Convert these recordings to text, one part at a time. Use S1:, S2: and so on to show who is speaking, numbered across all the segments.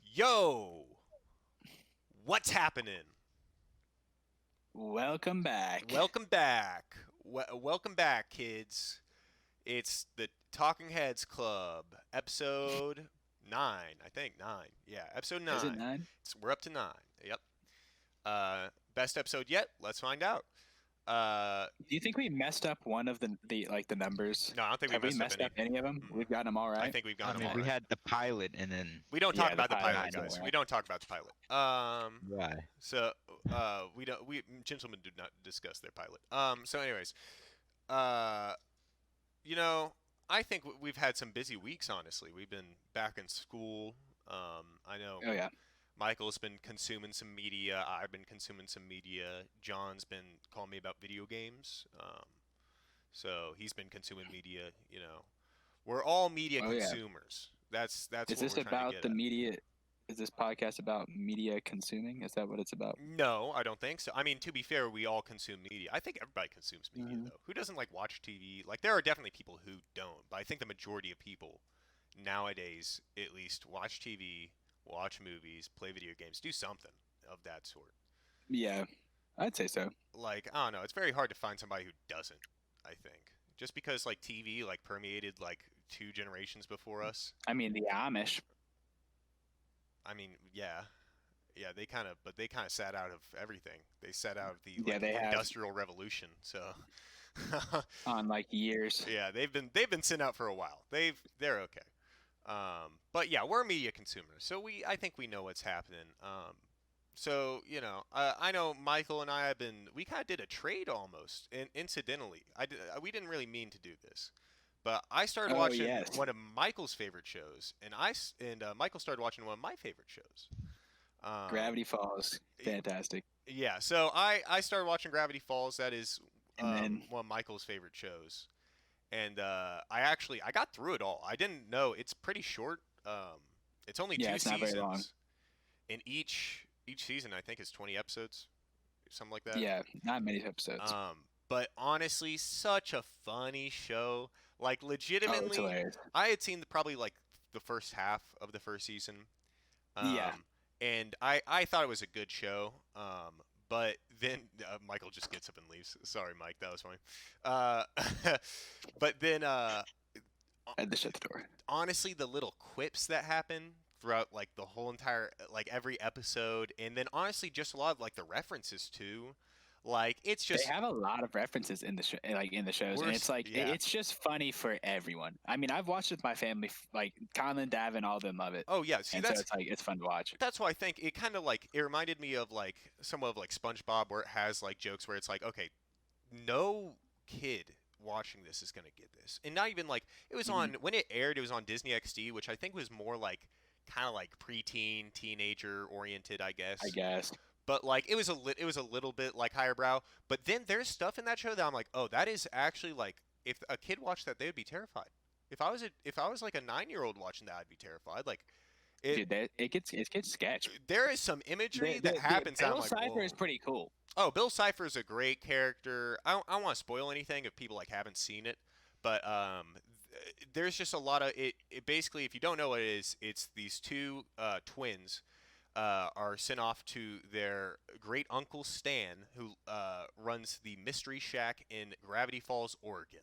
S1: Yo, what's happening?
S2: Welcome back.
S1: Welcome back. Welcome back, kids. It's the Talking Heads Club, episode 9, I think 9. Yeah, episode 9.
S2: Is it 9?
S1: We're up to 9. Yep. Best episode yet? Let's find out. Uh,
S2: Do you think we messed up one of the numbers?
S1: no, I don't think
S2: Have
S1: we
S2: we
S1: messed
S2: messed up any of them?
S1: Mm-mm.
S2: We've gotten them all right.
S1: I think we've
S3: I
S1: gotten
S3: mean,
S1: them
S3: we
S1: all right.
S3: had the pilot, and then
S1: We don't
S2: Yeah,
S1: talk
S2: the
S1: about the
S2: pilot,
S1: pilot,
S2: I know,
S1: guys. We
S2: right?
S1: don't talk about the pilot.
S3: right.
S1: So we don't. We gentlemen do not discuss their pilot. So anyways, uh, you know, I think we've had some busy weeks. Honestly, we've been back in school. I know
S2: Oh yeah.
S1: Michael's been consuming some media. I've been consuming some media. John's been calling me about video games. So he's been consuming media. You know, we're all media
S2: Oh, yeah.
S1: consumers. That's
S2: Is
S1: what
S2: this
S1: we're trying to
S2: about
S1: get
S2: the
S1: at.
S2: media? Is this podcast about media consuming? Is that what it's about?
S1: No, I don't think so. I mean, to be fair, we all consume media. I think everybody consumes media,
S2: Mhm.
S1: though. Who doesn't like watch TV? Like, there are definitely people who don't, but I think the majority of people nowadays, at least, watch TV, watch movies, play video games, do something of that sort.
S2: Yeah, I'd say so.
S1: Like, I don't know. It's very hard to find somebody who doesn't, I think. Just because, like, TV, like, permeated, like, 2 generations before us.
S2: I mean, the Amish.
S1: I mean, yeah. Yeah, they kind of sat out of everything. They sat out of the
S2: Yeah, they have.
S1: industrial revolution. So
S2: On like years.
S1: yeah, they've been sitting out for a while. They're okay. But yeah, we're media consumers, so I think we know what's happening. So you know, I know Michael and we kind of did a trade almost, and incidentally, we didn't really mean to do this, but I started
S2: Oh,
S1: watching
S2: yes.
S1: one of Michael's favorite shows, and Michael started watching one of my favorite shows.
S2: Gravity Falls. Fantastic.
S1: Yeah, so I started watching Gravity Falls. That is
S2: And then
S1: one of Michael's favorite shows, and I got through it all. I didn't know it's pretty short. It's only
S2: Yeah,
S1: two
S2: it's not
S1: seasons,
S2: very long.
S1: and each season I think is 20 episodes, something like that.
S2: yeah, not many episodes.
S1: But honestly, such a funny show. Like
S2: Oh, it's
S1: legitimately,
S2: hilarious.
S1: I had seen probably like the first half of the first season.
S2: Yeah.
S1: And I thought it was a good show. But then Michael just gets up and leaves. Sorry, Mike, that was funny. But then
S2: I had to shut the door.
S1: honestly, the little quips that happen throughout like the whole entire like every episode, and then honestly, just a lot of like the references too. Like it's just
S2: They have a lot of references in the in the shows, and it's like
S1: yeah.
S2: it's just funny for everyone. I mean, I've watched it with my family, like Colin, Davin, all of them love it,
S1: Oh yeah, see
S2: and so it's like it's fun to watch.
S1: that's why I think it kind of like it reminded me of like somewhat of like SpongeBob, where it has like jokes where it's like, okay, no kid watching this is gonna get this, and not even like it was on when it aired. It was on Disney XD, which I think was more like kind of like preteen, teenager oriented, I guess.
S2: I guess.
S1: But like it was a little bit like higher brow. But then there's stuff in that show that I'm like, oh, that is actually like if a kid watched that, they would be terrified. If I was like a 9-year-old watching that, I'd be terrified. Like
S2: Dude, it gets sketch.
S1: there is some imagery that happens.
S2: Bill
S1: I'm like,
S2: Cipher
S1: whoa.
S2: is pretty cool.
S1: Oh, Bill Cipher is a great character. I don't want to spoil anything if people like haven't seen it, but there's just a lot of it. Basically, if you don't know what it is, it's these two twins are sent off to their great uncle Stan, who runs the Mystery Shack in Gravity Falls, Oregon,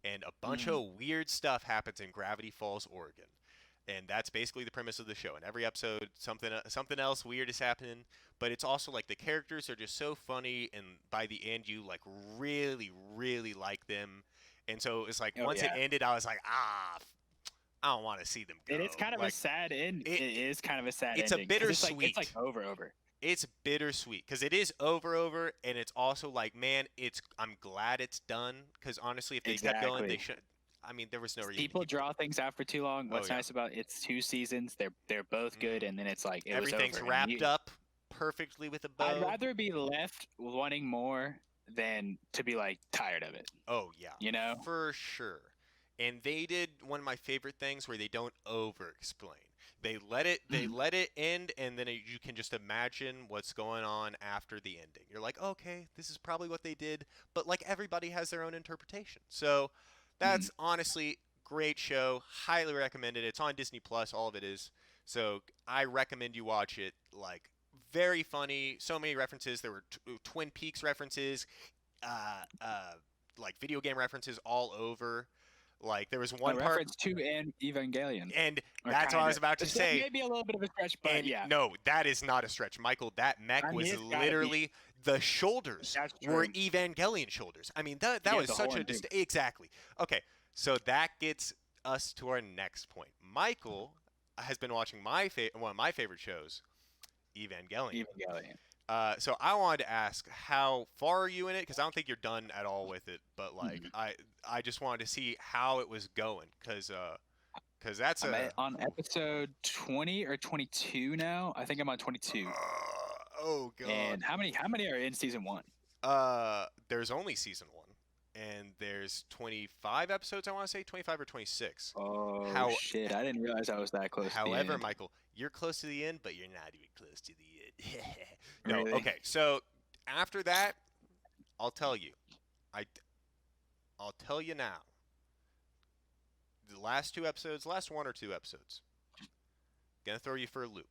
S1: and a bunch of weird stuff happens in Gravity Falls, Oregon. And that's basically the premise of the show. In every episode, something else weird is happening, but it's also like the characters are just so funny, and by the end, you like really, really like them. And so it's like
S2: Oh,
S1: once
S2: yeah.
S1: it ended, I was like, I don't want to see them go.
S2: And it's kind of a
S1: Like,
S2: sad end.
S1: it-
S2: It is kind of a sad
S1: it's a
S2: ending. 'Cause
S1: bittersweet.
S2: It's like over.
S1: it's bittersweet because it is over, and it's also like, man, I'm glad it's done because honestly, if they kept going, they
S2: Exactly.
S1: should. I mean, there was no reason. to
S2: People
S1: keep
S2: draw things out for too long.
S1: Oh,
S2: What's
S1: yeah.
S2: nice about it's 2 seasons. They're both good, and then it's like it was
S1: everything's
S2: over. And
S1: wrapped up perfectly with a bow.
S2: I'd rather be left wanting more than to be like tired of it.
S1: Oh yeah,
S2: You know?
S1: for sure. and they did one of my favorite things where they don't over-explain. They let it end, and then you can just imagine what's going on after the ending. You're like, okay, this is probably what they did, but like everybody has their own interpretation. So
S2: Mhm.
S1: that's honestly great show. Highly recommended. It's on Disney Plus. All of it is. So I recommend you watch it. Like very funny. So many references. There were Twin Peaks references. Uh, uh, like video game references all over. Like there was
S2: A
S1: one part,
S2: reference to an Evangelion,
S1: and
S2: or
S1: that's what I
S2: kind
S1: was
S2: of.
S1: about to
S2: It's
S1: say.
S2: maybe a little bit of a stretch, but
S1: And
S2: yeah.
S1: no, that is not a stretch, Michael. That mech
S2: I mean,
S1: was
S2: it's gotta be.
S1: literally the shoulders
S2: That's
S1: were
S2: true.
S1: Evangelion shoulders. I mean, that
S2: Yeah,
S1: was
S2: the
S1: such a
S2: horn too.
S1: exactly. Okay, so that gets us to our next point. Michael has been watching one of my favorite shows, Evangelion.
S2: Evangelion.
S1: So I wanted to ask, how far are you in it? Because I don't think you're done at all with it. But like,
S2: Mhm.
S1: I just wanted to see how it was going, because that's
S2: I'm
S1: a
S2: on episode 20 or 22 now. I think I'm on 22.
S1: oh god.
S2: And how many are in season 1?
S1: There's only season one, and there's 25 episodes. I want to say 25 or 26.
S2: Oh
S1: How,
S2: shit! I didn't realize I was that close to the
S1: however,
S2: end.
S1: Michael, you're close to the end, but you're not even close to the end. No,
S2: Really?
S1: okay. So after that, I'll tell you. I I'll tell you now. The last two episodes, last one or two episodes, gonna throw you for a loop.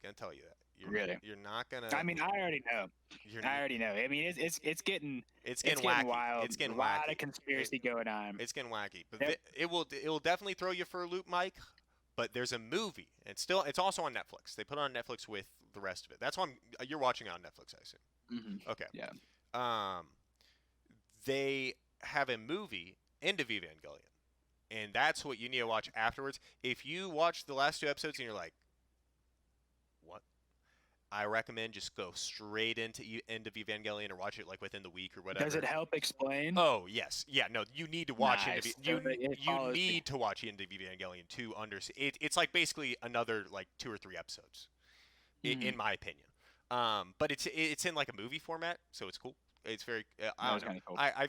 S1: Gonna tell you that.
S2: Really?
S1: You're not gonna.
S2: I mean, I already know.
S1: You're.
S2: I already know. I mean, it's getting
S1: It's
S2: it's
S1: getting
S2: getting
S1: wacky.
S2: wild.
S1: It's getting
S2: a lot
S1: wacky.
S2: of conspiracy going on.
S1: It's getting wacky, but
S2: Yep.
S1: it will definitely throw you for a loop, Mike. But there's a movie. It's also on Netflix. They put it on Netflix with the rest of it. That's why you're watching it on Netflix, I assume.
S2: Hmm.
S1: Okay.
S2: Yeah.
S1: Um, they have a movie, End of Evangelion, and that's what you need to watch afterwards. If you watch the last two episodes and you're like, what? I recommend just go straight into End of Evangelion or watch it like within the week or whatever.
S2: Does it help explain?
S1: Oh yes, yeah. No, you need to watch
S2: Nice.
S1: you
S2: So it
S1: you
S2: follows the-
S1: need to watch End of Evangelion to understand. It's like basically another like 2 or 3 episodes,
S2: Mhm.
S1: in my opinion. But it's in like a movie format, so it's cool. It's very I
S2: That
S1: don't
S2: was
S1: know.
S2: kind of cool.
S1: I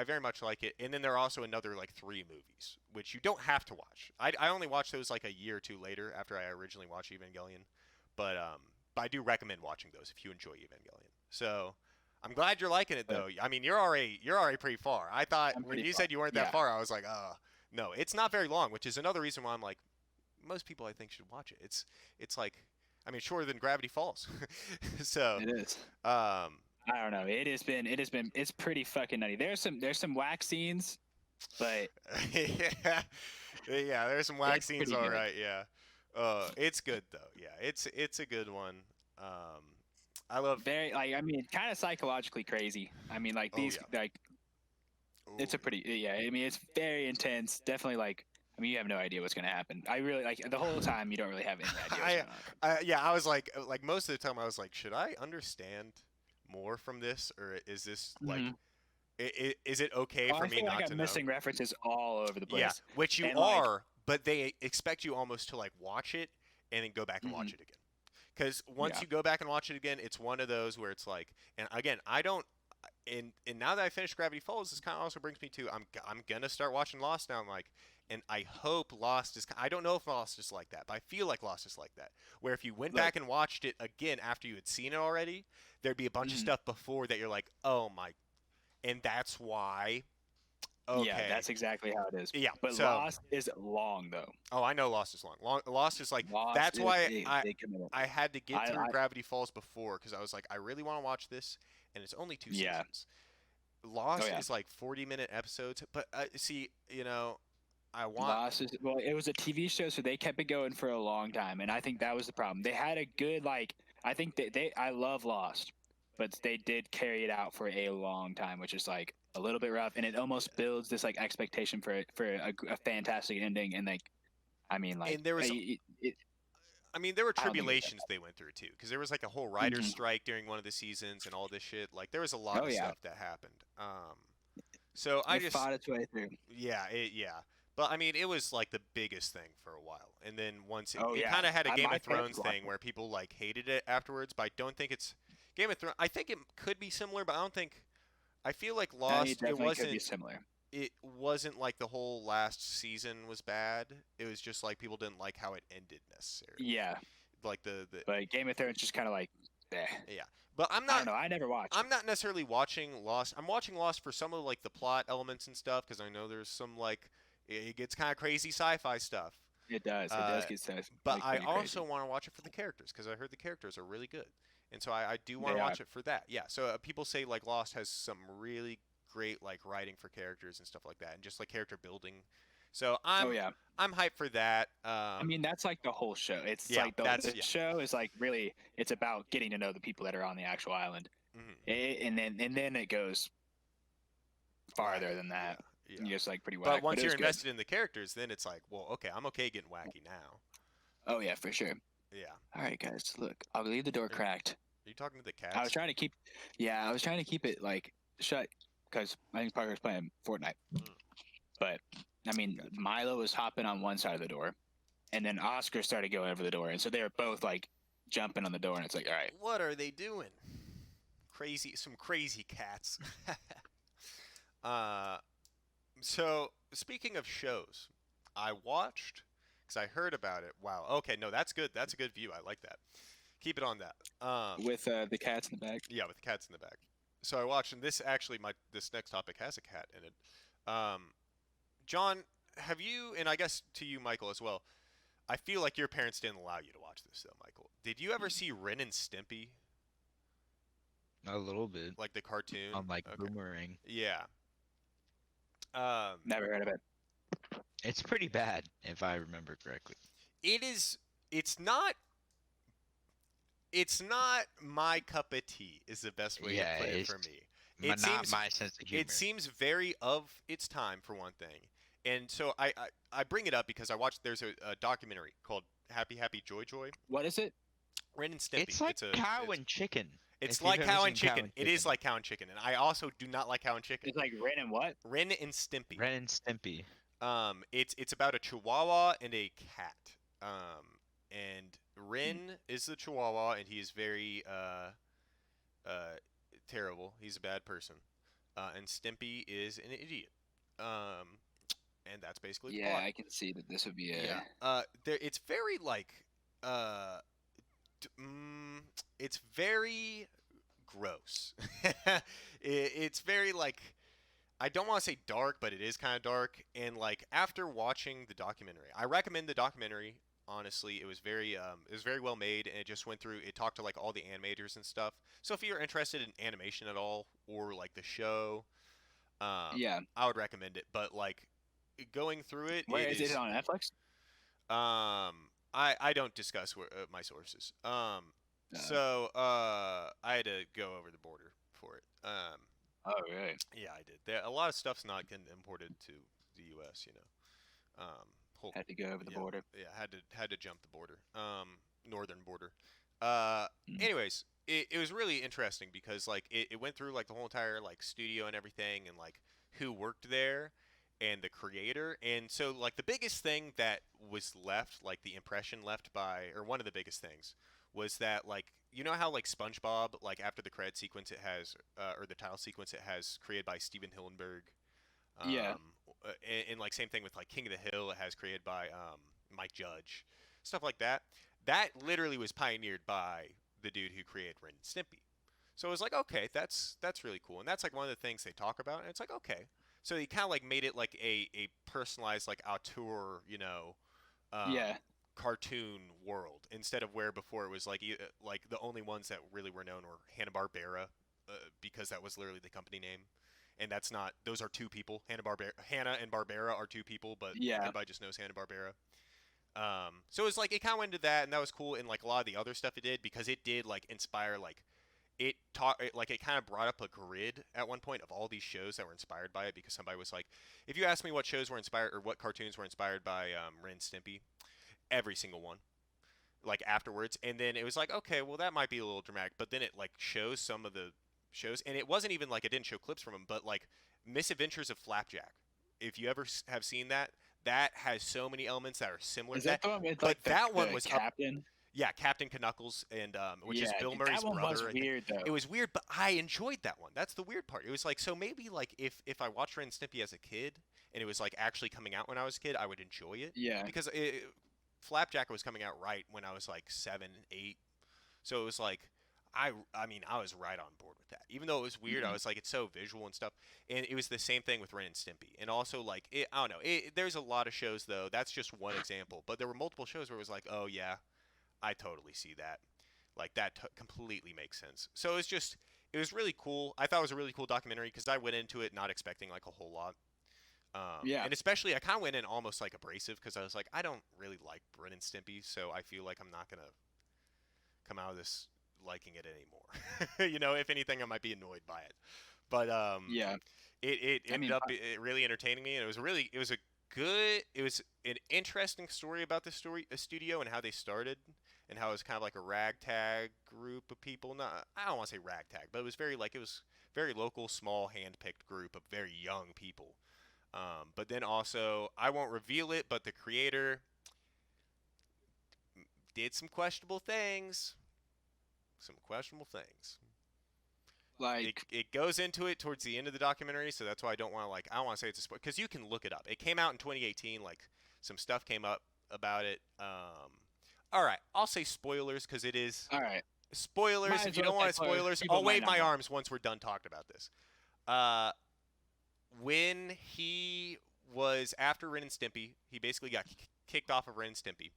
S1: very much like it. And then there are also another like 3 movies which you don't have to watch. I only watched those like a year or two later after I originally watched Evangelion, but I do recommend watching those if you enjoy Evangelion. So I'm glad you're liking it though. I mean, you're already pretty far. I thought
S2: I'm
S1: when
S2: pretty
S1: you
S2: far.
S1: said you weren't
S2: Yeah.
S1: that far, I was like, no, it's not very long, which is another reason why I'm like, most people I think should watch it. It's like, I mean, shorter than Gravity Falls. So,
S2: It is.
S1: um,
S2: I don't know. It's pretty fucking nutty. There's some whack scenes, but
S1: yeah, yeah, there's some whack
S2: it's
S1: scenes,
S2: pretty
S1: all
S2: good.
S1: right, yeah. It's good though. Yeah, it's a good one. Um, I love.
S2: Very like I mean, kind of psychologically crazy. I mean, like
S1: Oh,
S2: these
S1: yeah.
S2: like it's
S1: Ooh,
S2: a pretty yeah. I mean, it's very intense. Definitely like. I mean, you have no idea what's gonna happen. I really like the whole time. You don't really have any idea what's going on.
S1: yeah, I was like most of the time I was like, should I understand more from this, or is this like,
S2: Mhm.
S1: is it okay
S2: Oh,
S1: for
S2: I
S1: me
S2: feel
S1: not
S2: like
S1: to
S2: I'm
S1: know?
S2: missing references all over the place.
S1: Yeah, which you
S2: And, like-
S1: are, but they expect you almost to like watch it and then go back and watch
S2: Mhm.
S1: it again. Because once
S2: Yeah.
S1: you go back and watch it again, it's one of those where it's like, and again, I don't. And now that I finished Gravity Falls, this kind of also brings me to I'm gonna start watching Lost now. I'm like, and I hope Lost is. I don't know if Lost is like that, but I feel like Lost is like that. Where if you went
S2: Look.
S1: back and watched it again after you had seen it already, there'd be a bunch of
S2: Mhm.
S1: stuff before that you're like, oh my, and that's why. Okay.
S2: Yeah, that's exactly how it is.
S1: Yeah.
S2: But
S1: So,
S2: Lost is long though.
S1: oh, I know Lost is long. Lost is like
S2: Lost
S1: that's
S2: is
S1: why
S2: they commit it.
S1: I had to get
S2: I-
S1: through
S2: I-
S1: Gravity Falls before because I was like, I really want to watch this, and it's only 2
S2: Yeah.
S1: seasons. Lost
S2: yeah.
S1: is like 40-minute episodes, but see, I want.
S2: Lost is well, it was a TV show, so they kept it going for a long time, and I think that was the problem. They had a good like, I think I love Lost, but they did carry it out for a long time, which is like a little bit rough, and it almost builds this like expectation for a fantastic ending, and like, I mean like,
S1: And there was-
S2: it,
S1: I mean, there were
S2: I don't think it was
S1: tribulations they went through too, because there was like a whole writer's
S2: Mhm.
S1: strike during one of the seasons and all this shit. Like there was a lot
S2: Oh,
S1: of
S2: yeah.
S1: stuff that happened. So I
S2: it
S1: just
S2: fought its way through.
S1: yeah, but I mean, it was like the biggest thing for a while, and then once
S2: Oh,
S1: it
S2: yeah.
S1: kind of had a Game
S2: My
S1: of Thrones
S2: favorite
S1: thing where people like hated it afterwards. But I don't think it's Game of Thrones. I think it could be similar, but I don't think. I feel like Lost.
S2: It
S1: It
S2: definitely could be
S1: wasn't.
S2: similar.
S1: it wasn't like the whole last season was bad. It was just like people didn't like how it ended necessarily.
S2: Yeah,
S1: Like the
S2: but Game of Thrones just kind of like, eh.
S1: yeah. But
S2: I don't know. I never watched.
S1: I'm not necessarily watching Lost. I'm watching Lost for some of like the plot elements and stuff because I know there's some like it gets kind of crazy sci-fi stuff.
S2: It does. It
S1: Uh,
S2: does get stuff.
S1: But
S2: like,
S1: I
S2: pretty
S1: also
S2: crazy.
S1: want to watch it for the characters because I heard the characters are really good, and so I do want
S2: They
S1: to
S2: are.
S1: watch it for that. Yeah. So people say like Lost has some really great like writing for characters and stuff like that, and just like character building. So
S2: Oh yeah.
S1: I'm hyped for that.
S2: I mean, that's like the whole show. It's
S1: Yeah,
S2: like the
S1: yeah.
S2: show is like really. It's about getting to know the people that are on the actual island,
S1: Mhm.
S2: and then it goes farther
S1: Right,
S2: than that.
S1: Yeah.
S2: Just like pretty
S1: But
S2: whack.
S1: once
S2: it
S1: you're
S2: was good.
S1: invested in the characters, then it's like, well, okay, I'm okay getting wacky now.
S2: Oh yeah, for sure.
S1: Yeah.
S2: All right, guys. Look, I'll leave the door
S1: Are-
S2: cracked.
S1: Are you talking to the
S2: I was
S1: cats?
S2: trying to keep. Yeah, I was trying to keep it like shut because I think Parker's playing Fortnite. But I mean,
S1: Gotcha.
S2: Milo was hopping on one side of the door, and then Oscar started going over the door, and so they were both like jumping on the door, and it's like, all right.
S1: What are they doing? Some crazy cats. uh, so speaking of shows, I watched because I heard about it. Wow. Okay, no, that's good. That's a good view. I like that. Keep it on that.
S2: With the cats in the back.
S1: Yeah, with the cats in the back. So I watched, and this next topic has a cat in it. John, have you, and I guess to you, Michael, as well. I feel like your parents didn't allow you to watch this, though, Michael. Did you ever see Ren and Stimpy,
S3: A little bit
S1: like the cartoon?
S3: on like
S1: Okay.
S3: Boomerang.
S1: Yeah.
S2: Never heard of it.
S3: It's pretty bad if I remember correctly.
S1: It is. It's not. It's not my cup of tea. Is the best way
S3: Yeah,
S1: to put it
S3: it's
S1: for me.
S3: not my sense of humor.
S1: It seems very of its time for one thing, and so I bring it up because I watched. There's a documentary called Happy Happy Joy Joy.
S2: What is it?
S1: Ren and Stimpy.
S3: It's like cow
S1: it's,
S3: and chicken.
S1: It's
S3: if you've
S1: like
S3: ever
S1: cow and
S3: seen
S1: chicken. It is like cow and chicken, and I also do not like cow and chicken.
S2: It's like Ren and what?
S1: Ren and Stimpy.
S3: Ren and Stimpy.
S1: It's about a Chihuahua and a cat. And Ren is the Chihuahua, and he is very terrible. He's a bad person. And Stimpy is an idiot. And that's basically the
S2: Yeah,
S1: plot.
S2: I can see that this would be a.
S1: Yeah. It's very like uh, it's very gross. It's very like I don't want to say dark, but it is kind of dark. And like after watching the documentary, I recommend the documentary. Honestly, it was very well made, and it just went through. It talked to like all the animators and stuff. So if you're interested in animation at all, or like the show,
S2: Yeah.
S1: I would recommend it. But like going through it,
S2: Where
S1: it
S2: is it on Netflix?
S1: I don't discuss my sources. So I had to go over the border for it.
S2: Oh, really?
S1: Yeah, I did. A lot of stuff's not getting imported to the U.S. You know,
S2: Had to go over the border.
S1: Yeah, had to jump the border, northern border.
S2: Mm.
S1: Anyways, it was really interesting because like it went through like the whole entire like studio and everything, and like who worked there, and the creator, and so like the biggest thing that was left, like the impression left by, or one of the biggest things, was that like you know how like SpongeBob, like after the credit sequence it has, or the title sequence it has created by Steven Hillenberg.
S2: Yeah.
S1: And like same thing with like King of the Hill, it has created by Mike Judge, stuff like that. That literally was pioneered by the dude who created Ren and Stimpy. So it was like, okay, that's really cool, and that's like one of the things they talk about, and it's like, okay, so he kind of like made it like a personalized like auteur, you know,
S2: Yeah.
S1: cartoon world instead of where before it was like the only ones that really were known were Hanna Barbera, because that was literally the company name, and that's not. Those are two people. Hanna and Barbera are two people, but
S2: Yeah.
S1: everybody just knows Hanna Barbera. So it was like it kind of went into that, and that was cool. And like a lot of the other stuff it did, because it did like inspire like it kind of brought up a grid at one point of all these shows that were inspired by it, because somebody was like, if you ask me what shows were inspired or what cartoons were inspired by Ren and Stimpy, every single one, like afterwards. And then it was like, okay, well that might be a little dramatic, but then it like shows some of the shows, and it wasn't even like it didn't show clips from them, but like Misadventures of Flapjack, if you ever have seen that, that has so many elements that are similar
S2: Is
S1: to
S2: that the one with
S1: but
S2: like
S1: that one
S2: the
S1: was
S2: captain?
S1: Yeah, Captain Knuckles, and which is
S2: Yeah,
S1: Bill
S2: dude,
S1: Murray's
S2: that one was
S1: brother. I think.
S2: weird though.
S1: It was weird, but I enjoyed that one. That's the weird part. It was like, so maybe like if I watched Ren and Stimpy as a kid and it was like actually coming out when I was a kid, I would enjoy it
S2: Yeah.
S1: because Flapjack was coming out right when I was like 7, 8. So it was like I mean I was right on board with that. Even though it was weird, I
S2: Mhm.
S1: was like it's so visual and stuff. And it was the same thing with Ren and Stimpy. And also like I don't know. There's a lot of shows though. That's just one example. But there were multiple shows where it was like, oh yeah, I totally see that. Like that completely makes sense. So it was really cool. I thought it was a really cool documentary because I went into it not expecting like a whole lot.
S2: Yeah.
S1: And especially I kind of went in almost like abrasive because I was like, I don't really like Ren and Stimpy, so I feel like I'm not gonna come out of this liking it anymore. If anything, I might be annoyed by it. But
S2: Yeah.
S1: it
S2: I
S1: ended
S2: mean,
S1: up really entertaining me, and it was an interesting story about the studio and how they started, and how it was kind of like a ragtag group of people. Not, I don't want to say ragtag, but it was very local, small, hand-picked group of very young people. But then also, I won't reveal it, but the creator did some questionable things. Some questionable things.
S2: like,
S1: It goes into it towards the end of the documentary, so that's why I don't want to I don't want to say it's a spoiler because you can look it up. It came out in 2018. Like some stuff came up about it. All right, I'll say spoilers because it is
S2: all right.
S1: spoilers.
S2: Might
S1: If
S2: as
S1: you
S2: well
S1: don't
S2: say
S1: want
S2: spoilers.
S1: spoilers,
S2: People
S1: I'll
S2: might
S1: wave
S2: not
S1: my
S2: know.
S1: arms once we're done talking about this. Uh, when he was after Ren and Stimpy, he basically got kicked off of Ren and Stimpy.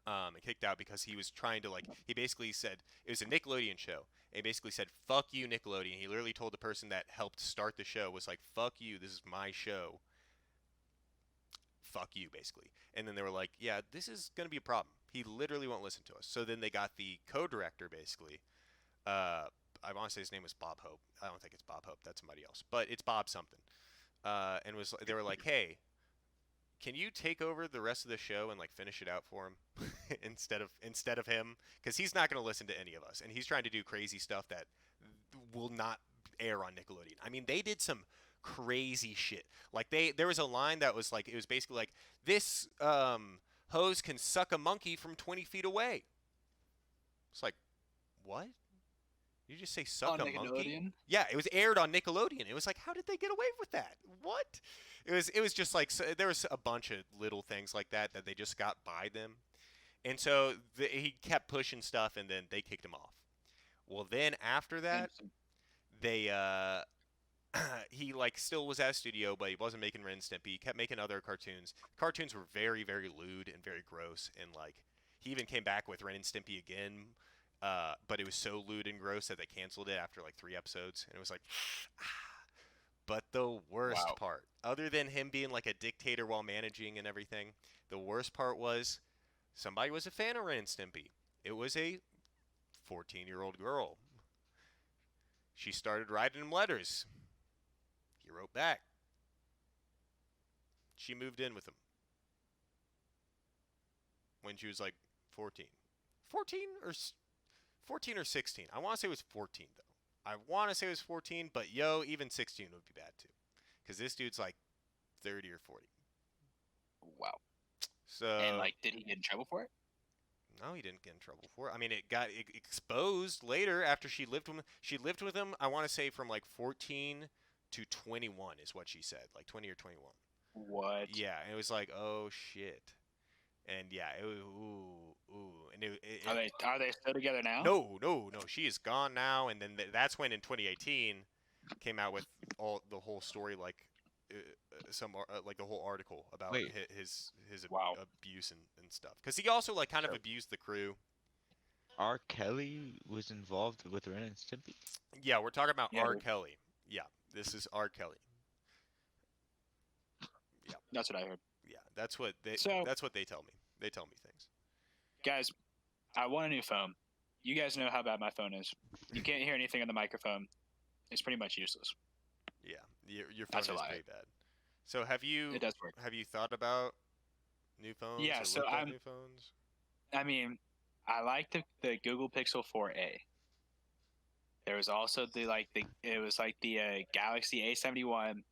S1: And kicked out because he was trying to he basically said it was a Nickelodeon show. And he basically said fuck you Nickelodeon. He literally told the person that helped start the show was like fuck you, this is my show. Fuck you basically. And then they were like, yeah, this is going to be a problem. He literally won't listen to us. So then they got the co-director basically. I want to say his name was Bob Hope. I don't think it's Bob Hope. That's somebody else. But it's Bob something. And they were like, hey, can you take over the rest of the show and finish it out for him instead of him, because he's not going to listen to any of us, and he's trying to do crazy stuff that will not air on Nickelodeon. I mean, they did some crazy shit. There was a line that was it was basically like this hose can suck a monkey from 20 feet away. It's like, what? You just say suck
S2: On
S1: a monkey?
S2: Nickelodeon?
S1: Yeah, it was aired on Nickelodeon. It was like, how did they get away with that? What? It was just there was a bunch of little things like that they just got by them, and so he kept pushing stuff, and then they kicked him off. Well, then after that, they he still was at a studio, but he wasn't making Ren and Stimpy. He kept making other cartoons. Cartoons were very very lewd and very gross, and he even came back with Ren and Stimpy again. But it was so lewd and gross that they canceled it after 3 episodes, and it was like, But the worst part, other than him being a dictator while managing and everything, the worst part was somebody was a fan of Ren and Stimpy. It was a 14-year-old girl. She started writing him letters. He wrote back. She moved in with him when she was 14. 14 or 16. I want to say it was 14 though. I want to say it was 14, but even 16 would be bad too, because this dude's 30 or 40.
S2: Wow.
S1: So
S2: And did he get in trouble for it?
S1: no, he didn't get in trouble for it. I mean, it got exposed later after she lived with him. She lived with him. I want to say from 14 to 21 is what she said, 20 or 21.
S2: What?
S1: Yeah, and it was oh shit. And yeah, it was and
S2: Are they still together now?
S1: No. She is gone now. And then that's when in 2018 came out with the whole story, the whole article about his abuse and stuff. Because he also kind of abused the crew.
S3: R. Kelly was involved with Ren and Stimpy?
S1: Yeah, we're talking about
S2: Yeah,
S1: R. Kelly. Yeah, this is R. Kelly. Yeah,
S2: that's what I heard.
S1: Yeah, that's what they tell me. They tell me things.
S2: Guys, I want a new phone. You guys know how bad my phone is. You can't hear anything on the microphone. It's pretty much useless.
S1: Yeah, your phone is pretty bad. So
S2: It does work.
S1: have you thought about new phones?
S2: Yeah,
S1: or
S2: so
S1: looked at new phones?
S2: I mean, I like the Google Pixel 4a. There was also the Galaxy A71,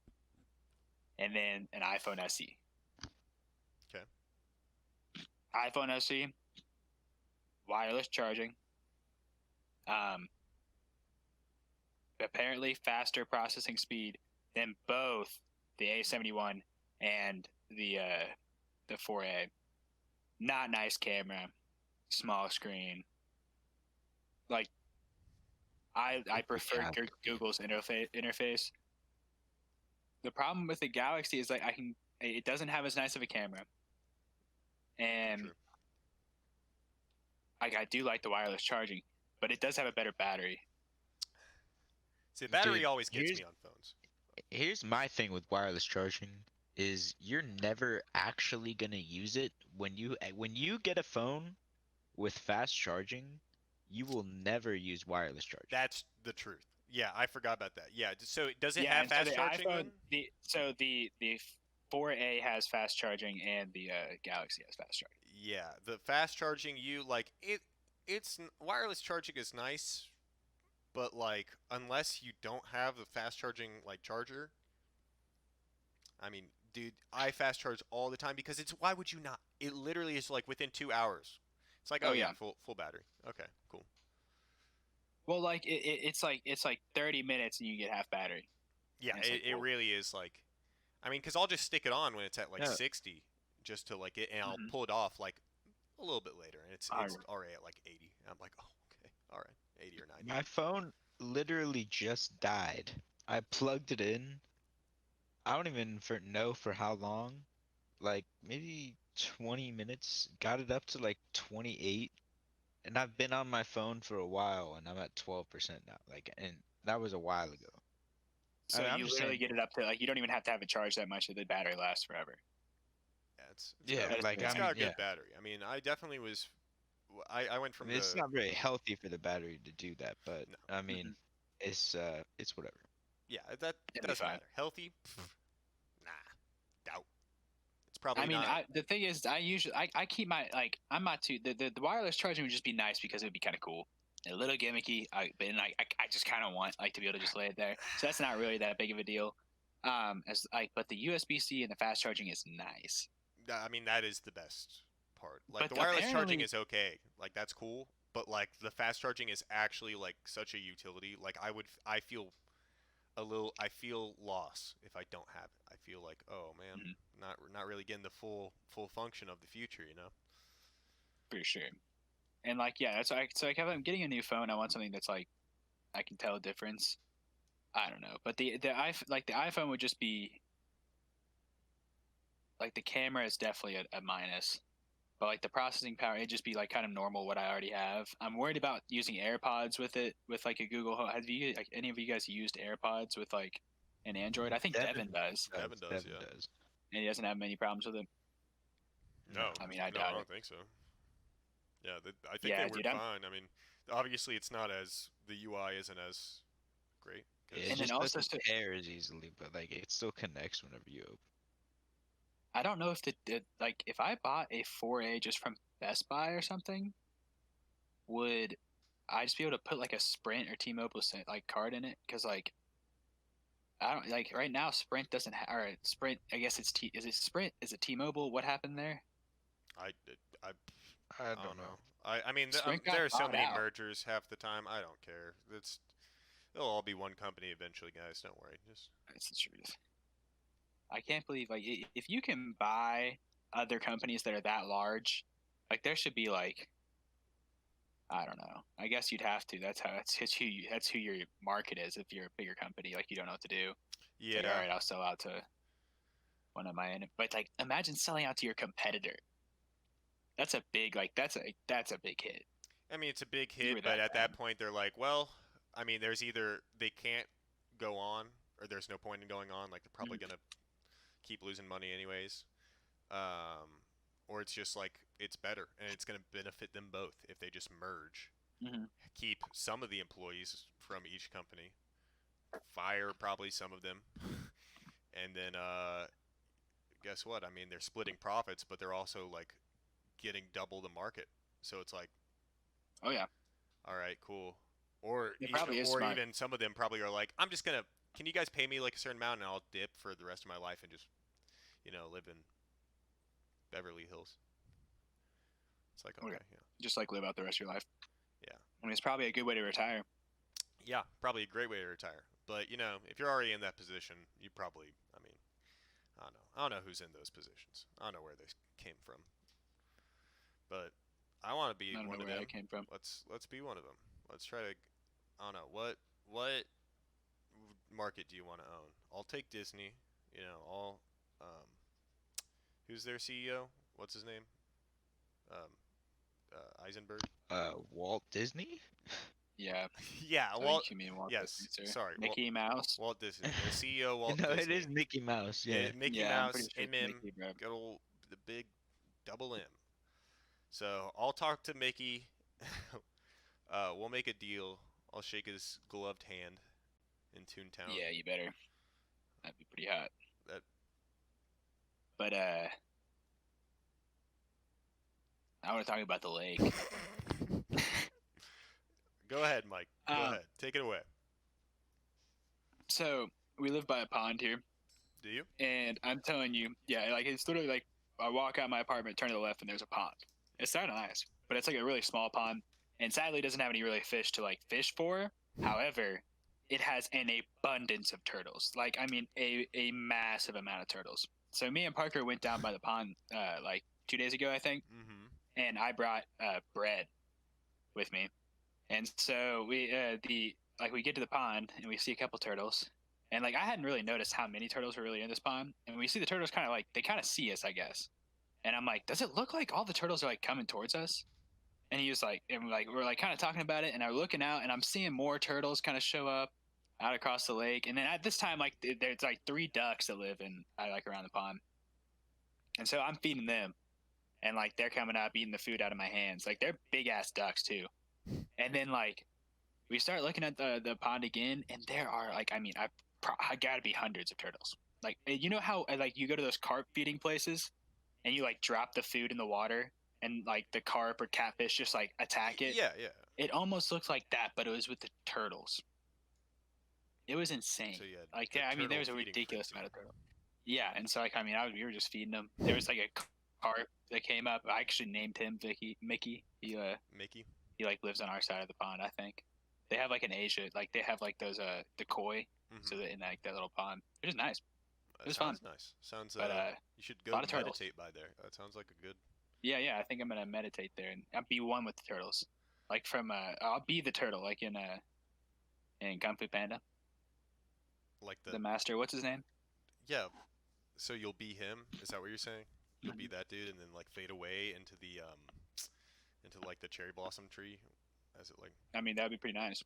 S2: and then an iPhone SE.
S1: Okay.
S2: iPhone SE, wireless charging, um, apparently faster processing speed than both the A71 and the 4A. Not nice camera, small screen. Like I prefer Google's interface. The problem with the Galaxy is like it doesn't have as nice of a camera, and
S1: True.
S2: like I do like the wireless charging, but it does have a better battery.
S1: See, the battery
S3: Dude,
S1: always gets me on phones.
S3: Here's my thing with wireless charging is you're never actually gonna use it when you get a phone with fast charging, you will never use wireless charging.
S1: That's the truth. Yeah, I forgot about that. Yeah, so does it
S2: Yeah,
S1: have
S2: and so
S1: fast
S2: the
S1: charging
S2: iPhone,
S1: then?
S2: the 4A has fast charging, and the Galaxy has fast charging.
S1: Yeah, the fast charging wireless charging is nice, but like unless you don't have the fast charging like charger, I mean, dude, I fast charge all the time because it's why would you not? It literally is like within 2 hours. It's like, oh, yeah, full battery. Okay, cool.
S2: Well, like it's like 30 minutes and you get half battery.
S1: Yeah,
S2: And it's like,
S1: it
S2: whoa.
S1: really is like, I mean, because I'll just stick it on when it's at like
S3: Yeah.
S1: 60, just to like it, and I'll
S2: Mhm.
S1: pull it off like a little bit later, and it's
S2: Alright.
S1: already at like 80. I'm like, oh, okay, all right, 80 or 90.
S3: My phone literally just died. I plugged it in. I don't even know for how long. Like maybe 20 minutes. Got it up to like 28. And I've been on my phone for a while and I'm at 12% now. Like, and that was a while ago.
S2: So
S3: I'm
S2: you
S3: just
S2: literally
S3: saying,
S2: get it up to like you don't even have to have it charged that much, so the battery lasts forever.
S1: Yeah, it's
S3: yeah,
S1: got,
S3: like,
S1: it's
S3: I
S1: got
S3: mean,
S1: a good
S3: yeah.
S1: battery. I mean, I definitely was. I went
S3: I
S1: from
S3: mean, it's
S1: the
S3: not very healthy for the battery to do that, but
S1: no,
S3: I mean, it's whatever.
S1: yeah, that
S2: It'll be
S1: doesn't
S2: fine.
S1: matter. Healthy, nah, doubt. It's probably
S2: I mean,
S1: not.
S2: the thing is, I keep my like I'm not too the wireless charging would just be nice because it would be kind of cool, a little gimmicky. But I just kind of want like to be able to just lay it there. So that's not really that big of a deal. As like, but the USB-C and the fast charging is nice.
S1: I mean, that is the best part. Like
S2: But
S1: the wireless charging
S2: apparently,
S1: is okay. Like that's cool, but like the fast charging is actually like such a utility. Like I feel loss if I don't have it. I feel like, oh man,
S2: Mhm,
S1: not really getting the full function of the future, you know?
S2: for sure. And like, yeah, that's like so. Like, if I'm getting a new phone, I want something that's like I can tell a difference. I don't know, but the iPhone would just be like the camera is definitely a minus, but like the processing power, it'd just be like kind of normal what I already have. I'm worried about using AirPods with it with like a Google Home. Have you like any of you guys used AirPods with like an Android? I think Devin does,
S1: Devin does, yeah.
S3: Does.
S2: and he doesn't have many problems with it.
S1: No,
S2: I mean, I
S1: no, I
S2: doubt
S1: don't
S2: it.
S1: think so. Yeah, I think
S2: Yeah,
S1: they work
S2: dude,
S1: fine. I mean, obviously it's not as the UI isn't as great.
S3: It
S2: And then
S3: just
S2: also
S3: doesn't pair as easily, but like it still connects whenever you open.
S2: I don't know if like if I bought a 4A just from Best Buy or something, would I just be able to put like a Sprint or T-Mobile like card in it? Because like I don't like right now Sprint doesn't have or Sprint. I guess it's T. Is it Sprint? Is it T-Mobile? What happened there?
S1: I, I,
S3: I
S1: I
S3: don't
S1: don't
S3: know.
S1: know. I mean,
S2: Sprint got
S1: there are so
S2: bought
S1: many
S2: out.
S1: mergers half the time. I don't care. They'll all be one company eventually, guys. Don't worry. Just
S2: That's the truth. I can't believe like if you can buy other companies that are that large, like there should be like I don't know. I guess you'd have to. That's who your market is. If you're a bigger company, like you don't know what to do. It's like, all
S1: yeah.
S2: right, I'll sell out to one of my. But like, imagine selling out to your competitor. That's a big like that's a big hit.
S1: I mean, it's a big
S2: You
S1: hit,
S2: were
S1: but
S2: that
S1: at
S2: bad.
S1: that point, they're like, well, I mean, there's either they can't go on, or there's no point in going on. Like they're probably gonna keep losing money anyways. Um, or it's just like it's better, and it's gonna benefit them both if they just merge.
S2: Mm-hmm.
S1: Keep some of the employees from each company, fire probably some of them, and then guess what? I mean, they're splitting profits, but they're also like getting double the market. So it's like,
S2: Oh yeah,
S1: all right, cool. Or
S2: it probably is
S1: or
S2: smart.
S1: even some of them probably are like, I'm just gonna. Can you guys pay me like a certain amount, and I'll dip for the rest of my life and just, live in Beverly Hills. It's like,
S2: Okay.
S1: okay, yeah.
S2: Just like live out the rest of your life.
S1: Yeah.
S2: I mean, it's probably a good way to retire.
S1: Yeah, probably a great way to retire. But, if you're already in that position, you probably, I mean, I don't know. I don't know who's in those positions. I don't know where they came from. But I want to be
S2: I don't
S1: one
S2: know
S1: of
S2: where
S1: them.
S2: that came from.
S1: Let's be one of them. Let's try to, I don't know, what market do you want to own? I'll take Disney. I'll um who's their CEO? What's his name? Um Eisenberg.
S3: Walt Disney?
S2: Yeah,
S1: Yeah,
S2: I
S1: Walt.
S2: think you mean Walt
S1: Yes,
S2: Disney, sir.
S1: sorry,
S2: Mickey Mouse.
S1: Walt Disney, the CEO Walt
S3: No, it
S1: Disney.
S3: is Mickey Mouse. Yeah.
S1: Mickey
S2: Yeah, I'm pretty
S1: Mouse,
S2: sure it's
S1: MM,
S2: Mickey, bro.
S1: good old the big double M. So I'll talk to Mickey. We'll make a deal. I'll shake his gloved hand in Toontown.
S2: Yeah, you better. That'd be pretty hot.
S1: That
S2: But I want to talk about the lake.
S1: Go ahead, Mike. Go ahead. Take it away.
S2: So we live by a pond here,
S1: Do you?
S2: and I'm telling you, yeah, like it's literally like I walk out my apartment, turn to the left, and there's a pond. It's kind of nice, but it's like a really small pond, and sadly, it doesn't have any really fish to like fish for. However, it has an abundance of turtles. Like, I mean, a massive amount of turtles. So me and Parker went down by the pond like 2 days ago, I think,
S1: Mm-hmm.
S2: and I brought bread with me. And so we we get to the pond and we see a couple turtles. And like I hadn't really noticed how many turtles were really in this pond. And we see the turtles kind of like they kind of see us, I guess. And I'm like, does it look like all the turtles are like coming towards us? And he was like, and we're like kind of talking about it, and I'm looking out and I'm seeing more turtles kind of show up out across the lake. And then at this time, like there's like 3 ducks that live in like around the pond. And so I'm feeding them, and like they're coming up eating the food out of my hands. Like they're big ass ducks too. And then like we start looking at the pond again, and there are like I gotta be hundreds of turtles. Like you know how like you go to those carp feeding places, and you like drop the food in the water, and like the carp or catfish just like attack it.
S1: Yeah, yeah.
S2: It almost looks like that, but it was with the turtles. It was insane.
S1: So you had
S2: Like
S1: the
S2: there, I mean, there was a
S1: turtle feeding
S2: ridiculous
S1: frenzy.
S2: amount of turtle. Yeah, and so like we were just feeding them. There was like a carp that came up. I actually named him Mickey.
S1: Mickey.
S2: He like lives on our side of the pond, I think. They have like in Asia, like they have like those the koi,
S1: Mm-hmm.
S2: so that in like that little pond, which is nice. It was
S1: sounds
S2: fun.
S1: nice. Sounds
S2: But
S1: you should go
S2: lot of turtles.
S1: meditate by there. That sounds like a good.
S2: Yeah, I think I'm gonna meditate there and I'll be one with the turtles. Like from I'll be the turtle, like in Kung Fu Panda.
S1: Like
S2: The master, what's his name?
S1: Yeah. So you'll be him? Is that what you're saying? You'll be that dude and then like fade away into the into like the cherry blossom tree as it like
S2: I mean, that'd be pretty nice.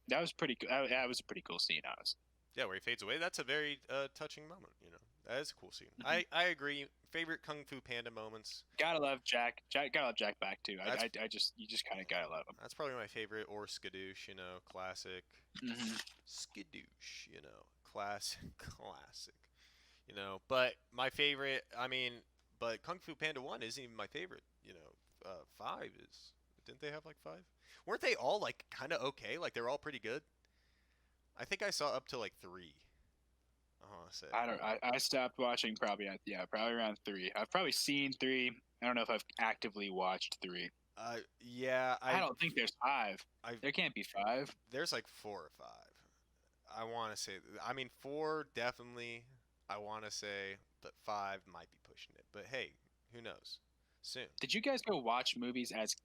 S2: That was pretty. That was a pretty cool scene, honestly.
S1: yeah, where he fades away. That's a very touching moment, That is a cool scene.
S2: Mhm.
S1: I agree. Favorite Kung Fu Panda moments.
S2: Gotta love Jack. Gotta love Jack Black too.
S1: That's-
S2: You just kind of gotta love him.
S1: That's probably my favorite, or Skadoosh, classic.
S2: Mm-hmm.
S1: Skadoosh, classic. But my favorite, but Kung Fu Panda 1 isn't even my favorite. 5 is. Didn't they have like 5? Weren't they all like kind of okay? Like they're all pretty good. I think I saw up to like 3. I want to say.
S2: I stopped watching probably probably around 3. I've probably seen 3. I don't know if I've actively watched 3.
S1: Yeah.
S2: I don't think there's 5.
S1: I've,
S2: There can't be 5.
S1: There's like 4 or 5. I want to say. 4 definitely. I want to say, but 5 might be pushing it. But hey, who knows? Soon.
S2: Did you guys go watch movies as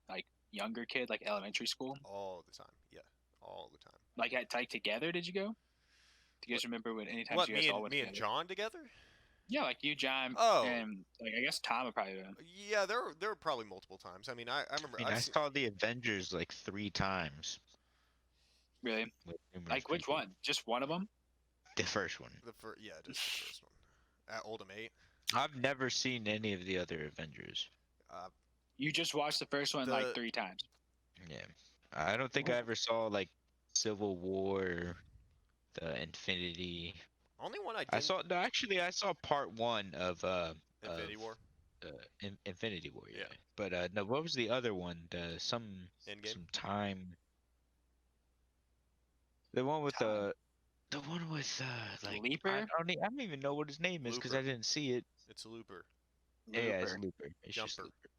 S2: like younger kid, like elementary school?
S1: All the time. Yeah, all the time.
S2: Like together? Did you go? Do you guys remember when anytime
S1: What,
S2: you guys all went
S1: me
S2: together?
S1: and John together?
S2: Yeah, like you, John,
S1: Oh.
S2: and like I guess Tom would probably.
S1: Yeah, there were probably multiple times. I remember.
S3: I saw the Avengers like 3 times.
S2: Really?
S3: With numerous
S2: Like which
S3: people.
S2: one? Just one of them?
S3: The first one.
S1: Just the first one. At Oldham 8.
S3: I've never seen any of the other Avengers.
S2: You just watched the first one like 3 times.
S3: Yeah. I don't think I ever saw like Civil War, the Infinity.
S1: Only one I didn't.
S3: I saw part 1 of
S1: Infinity War.
S3: Infinity War. Yeah.
S1: Yeah.
S3: But no, what was the other one? Some
S1: Endgame.
S3: time. The one with the one with like
S2: Leaper?
S3: I don't even know what his name is because I
S1: Looper.
S3: didn't see it.
S1: It's Looper.
S3: Yeah, it's Looper. It's just
S1: Jumper.
S3: Looper.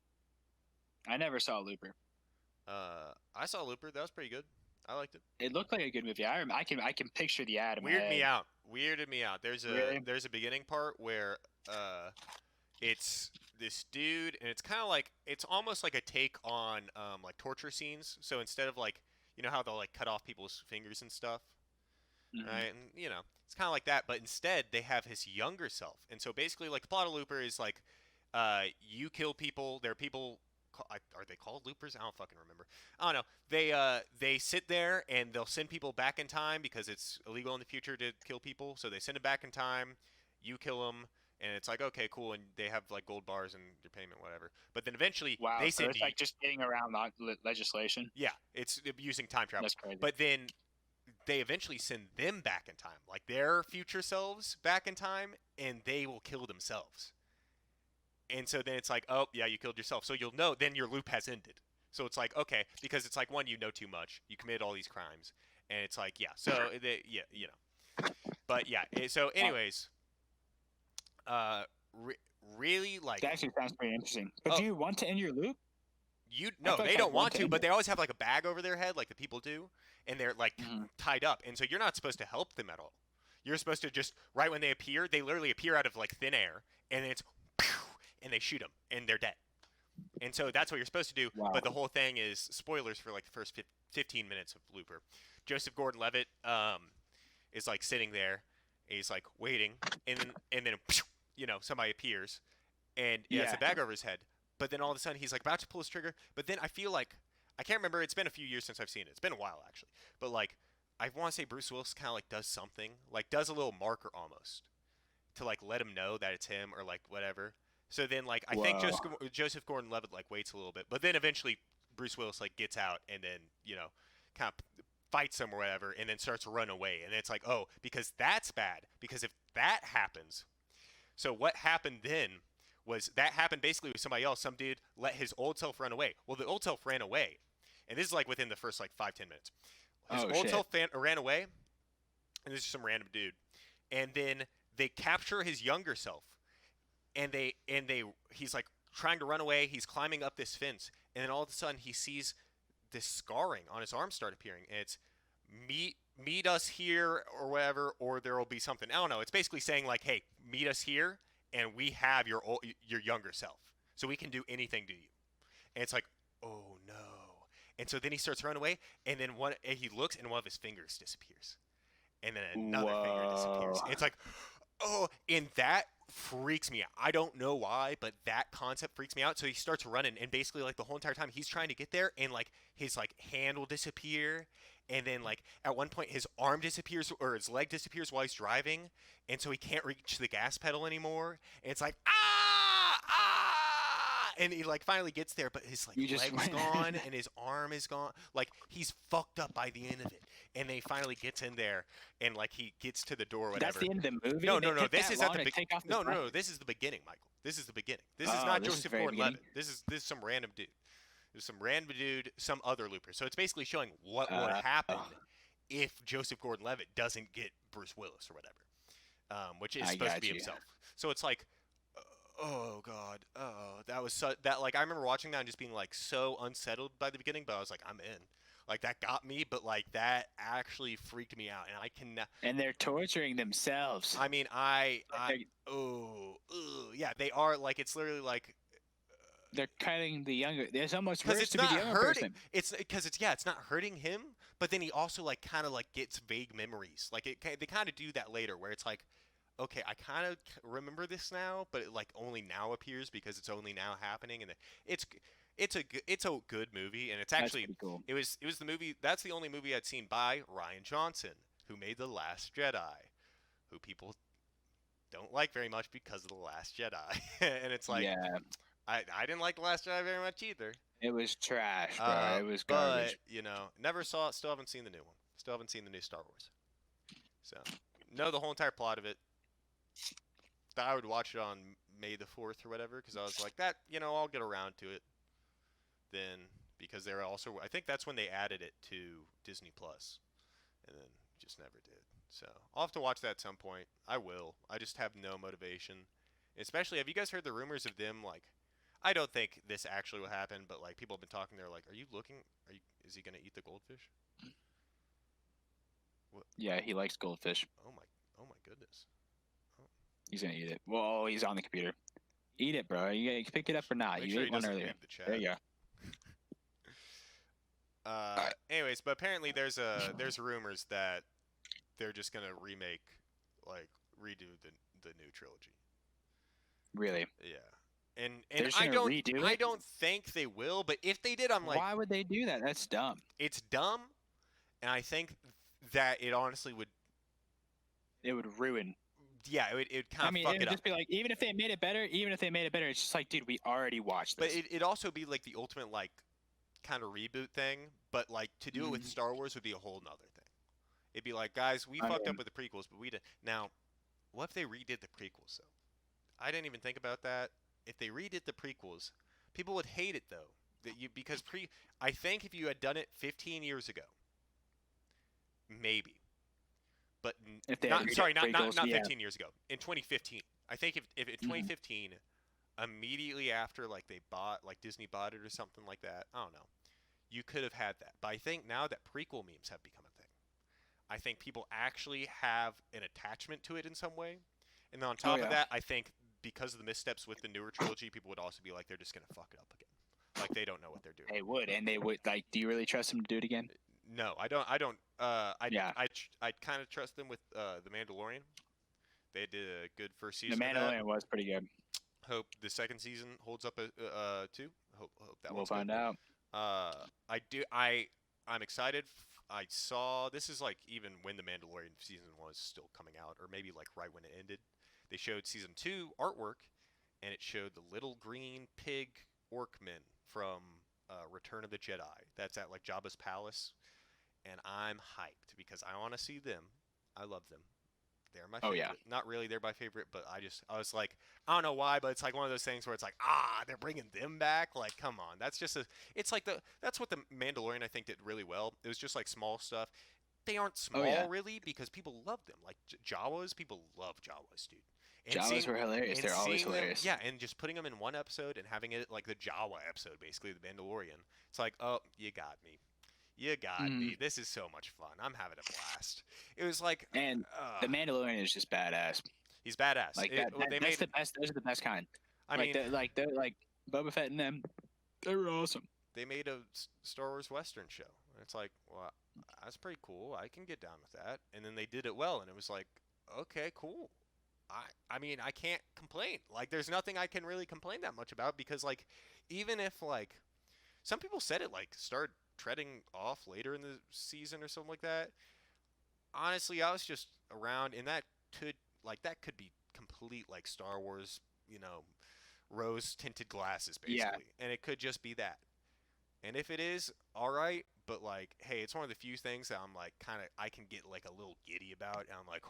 S2: I never saw Looper.
S1: I saw Looper. That was pretty good. I liked it.
S2: It looked like a good movie. I can picture the ad in my
S1: Weirded me
S2: head.
S1: out. Weirded me out.
S2: Really?
S1: There's a beginning part where it's this dude, and it's kind of like it's almost like a take on like torture scenes. So instead of like how they'll like cut off people's fingers and stuff,
S2: Mhm.
S1: right? And it's kind of like that, but instead they have his younger self. And so basically, like the plot of Looper is like, you kill people. There are people. Are they called loopers? I don't fucking remember. I don't know. They sit there and they'll send people back in time because it's illegal in the future to kill people. So they send them back in time. You kill them, and it's like okay, cool, and they have like gold bars and your payment, whatever. But then eventually
S2: Wow.
S1: they
S2: So
S1: send
S2: it's
S1: you.
S2: like just getting around legislation.
S1: Yeah, it's using time travel.
S2: That's crazy.
S1: But then they eventually send them back in time, like their future selves back in time, and they will kill themselves. And so then it's like, oh yeah, you killed yourself. So you'll know then your loop has ended. So it's like okay, because it's like one, you know too much, you committed all these crimes, and it's like yeah, so but yeah. So anyways, re- really like
S2: That actually sounds pretty interesting. But
S1: Oh.
S2: do you want to end your loop?
S1: no,
S2: feel like
S1: they
S2: I
S1: don't want
S2: want to
S1: to,
S2: end
S1: but
S2: it.
S1: they always have like a bag over their head, like the people do, and they're like
S2: Mhm.
S1: tied up, and so you're not supposed to help them at all. You're supposed to just right when they appear, they literally appear out of like thin air, and it's and they shoot them, and they're dead. And so that's what you're supposed to do.
S2: Wow.
S1: But the whole thing is spoilers for like the first 15 minutes of Looper. Joseph Gordon-Levitt is like sitting there, and he's like waiting, and then somebody appears, and he has
S2: Yeah.
S1: a bag over his head. But then all of a sudden he's like about to pull his trigger. But then I feel like I can't remember. It's been a few years since I've seen it. It's been a while actually. But like I want to say Bruce Willis kind of like does something, like does a little marker almost to like let him know that it's him or like whatever. So then like I think
S2: Whoa.
S1: Joseph Gordon-Levitt like waits a little bit, but then eventually Bruce Willis like gets out and then kind of fights him or whatever, and then starts to run away. And it's like oh, because that's bad, because if that happens, so what happened then was that happened basically with somebody else. Some dude let his old self run away. Well, the old self ran away, and this is like within the first like 5-10 minutes. His
S2: Oh,
S1: old
S2: shit.
S1: self ran away, and this is some random dude. And then they capture his younger self, and he's like trying to run away. He's climbing up this fence, and then all of a sudden he sees this scarring on his arm start appearing, and it's meet us here or whatever, or there will be something. I don't know. It's basically saying like, hey, meet us here, and we have your younger self, so we can do anything to you. And it's like, oh no. And so then he starts running away, and then he looks, and one of his fingers disappears, and then another finger disappears.
S2: Whoa.
S1: It's like, oh, and that freaks me out. I don't know why, but that concept freaks me out. So he starts running, and basically like the whole entire time he's trying to get there, and like his like hand will disappear, and then like at one point his arm disappears or his leg disappears while he's driving, and so he can't reach the gas pedal anymore. And it's like and he like finally gets there, but his like
S2: You just
S1: leg's
S2: went-
S1: gone and his arm is gone. Like he's fucked up by the end of it. And they finally gets in there, and like he gets to the door or whatever.
S2: That's the end of the movie.
S1: No,
S2: They
S1: no, no.
S2: took
S1: This
S2: that
S1: is at
S2: long
S1: the
S2: to take off the
S1: no,
S2: breath?
S1: no. This is the beginning, Michael. This is the beginning. This is
S2: Oh,
S1: not
S2: this is
S1: Joseph
S2: very
S1: Gordon-Levitt.
S2: beginning?
S1: This is some random dude. There's some random dude, some other looper. So it's basically showing what would
S2: Uh,
S1: happen
S2: oh.
S1: if Joseph Gordon-Levitt doesn't get Bruce Willis or whatever, which is
S2: I
S1: supposed to
S2: got
S1: be
S2: you.
S1: himself. So it's like, oh god, oh that was so that like I remember watching that and just being like so unsettled by the beginning, but I was like I'm in. Like that got me, but like that actually freaked me out, and I cannot.
S2: And they're torturing themselves.
S1: I mean, yeah, they are like it's literally like
S2: They're cutting the younger. It's almost
S1: because
S2: worse
S1: it's
S2: to be
S1: not
S2: the younger
S1: hurting.
S2: person.
S1: It's because it's not hurting him, but then he also like kind of like gets vague memories. Like they kind of do that later, where it's like, okay, I kind of remember this now, but it like only now appears because it's only now happening, and it's a good movie, and it's
S2: That's
S1: actually
S2: pretty cool.
S1: it was the movie that's the only movie I'd seen by Ryan Johnson, who made The Last Jedi, who people don't like very much because of The Last Jedi, and it's like
S2: Yeah,
S1: I didn't like The Last Jedi very much either.
S2: it was trash, bro. It was garbage.
S1: But never saw it. Still haven't seen the new one. Still haven't seen the new Star Wars. So know the whole entire plot of it. Thought I would watch it on May the 4th or whatever, because I was like that. I'll get around to it. Then because they're also I think that's when they added it to Disney Plus, and then just never did. So I'll have to watch that at some point. I will. I just have no motivation. Especially, have you guys heard the rumors of them like? I don't think this actually will happen, but like people have been talking. They're like, "Are you looking? Is he gonna eat the goldfish?" What?
S2: Yeah, he likes goldfish.
S1: Oh my! Oh my goodness! Oh.
S2: He's gonna eat it. Whoa, he's on the computer. Eat it, bro. You pick it up or not?
S1: Make
S2: You
S1: sure he
S2: ate one
S1: doesn't
S2: earlier.
S1: leave the chat.
S2: There you go. Alright.
S1: Anyways, but apparently there's rumors that they're just gonna remake, like redo the new trilogy.
S2: Really?
S1: Yeah. And
S2: They're just
S1: I
S2: gonna redo
S1: I
S2: it?
S1: don't think they will, but if they did, I'm like,
S2: Why would they do that? That's dumb.
S1: it's dumb, and I think that it honestly would,
S2: It would ruin.
S1: yeah, it kind
S2: I
S1: of
S2: mean,
S1: fuck
S2: it
S1: it
S2: would
S1: up.
S2: just be like, even if they made it better, it's just like, dude, we already watched
S1: But
S2: this.
S1: it'd also be like the ultimate like kind of reboot thing, but like to do it with Star Wars would be a whole nother thing. It'd be like, guys, we
S2: I
S1: fucked up
S2: mean-
S1: with the prequels, but we did. Now, what if they redid the prequels though? I didn't even think about that. If they redid the prequels, people would hate it though. Because I think if you had done it 15 years ago, maybe. But
S2: If they
S1: not
S2: had redid
S1: sorry,
S2: the
S1: not
S2: prequels, yeah.
S1: 15 years ago. In 2015. I think if in 2015 immediately after like they bought like Disney bought it or something like that, I don't know. You could have had that. But I think now that prequel memes have become a thing, I think people actually have an attachment to it in some way. And then on top of that, I think because of the missteps with the newer trilogy, people would also be like, they're just gonna fuck it up again. Like they don't know what they're doing.
S2: They would, and they would. Like, do you really trust them to do it again?
S1: No, I don't. I don't.
S2: Yeah.
S1: I kind of trust them with the Mandalorian. They did a good first
S2: The
S1: season. of that.
S2: Mandalorian was pretty good.
S1: Hope the second season holds up too. Hope that
S2: We'll
S1: one's
S2: find
S1: good.
S2: out.
S1: I do. I'm excited. I saw this is like even when the Mandalorian season was still coming out, or maybe like right when it ended. They showed season 2 artwork, and it showed the little green pig orcmen from Return of the Jedi. That's at like Jabba's palace, and I'm hyped because I want to see them. I love them. They're my favorite.
S2: Oh, yeah.
S1: Not really they're my favorite, but I was like, I don't know why, but it's like one of those things where it's like, they're bringing them back. Like, come on. That's just it's like that's what the Mandalorian I think did really well. It was just like small stuff. They aren't small really because people love them. Like Jawas, people love Jawas, dude. And
S2: Jawas were hilarious. They're always hilarious.
S1: Yeah, and just putting them in one episode and having it like the Jawa episode, basically the Mandalorian. It's like, oh, you got me. You got me. This is so much fun. I'm having a blast. It was like,
S2: And the Mandalorian is just badass.
S1: he's badass.
S2: Like that's the best. Those are the best kind.
S1: I mean,
S2: they're like Boba Fett and them. They were awesome.
S1: they made a Star Wars Western show. And it's like, well, that's pretty cool. I can get down with that. And then they did it well, and it was like, okay, cool. I mean, I can't complain. Like, there's nothing I can really complain that much about because, like, even if like some people said it like started treading off later in the season or something like that. Honestly, I was just around, and that could be complete like Star Wars, rose tinted glasses basically, and it could just be that. And if it is, all right, but like, hey, it's one of the few things that I'm like, I can get like a little giddy about, and I'm like,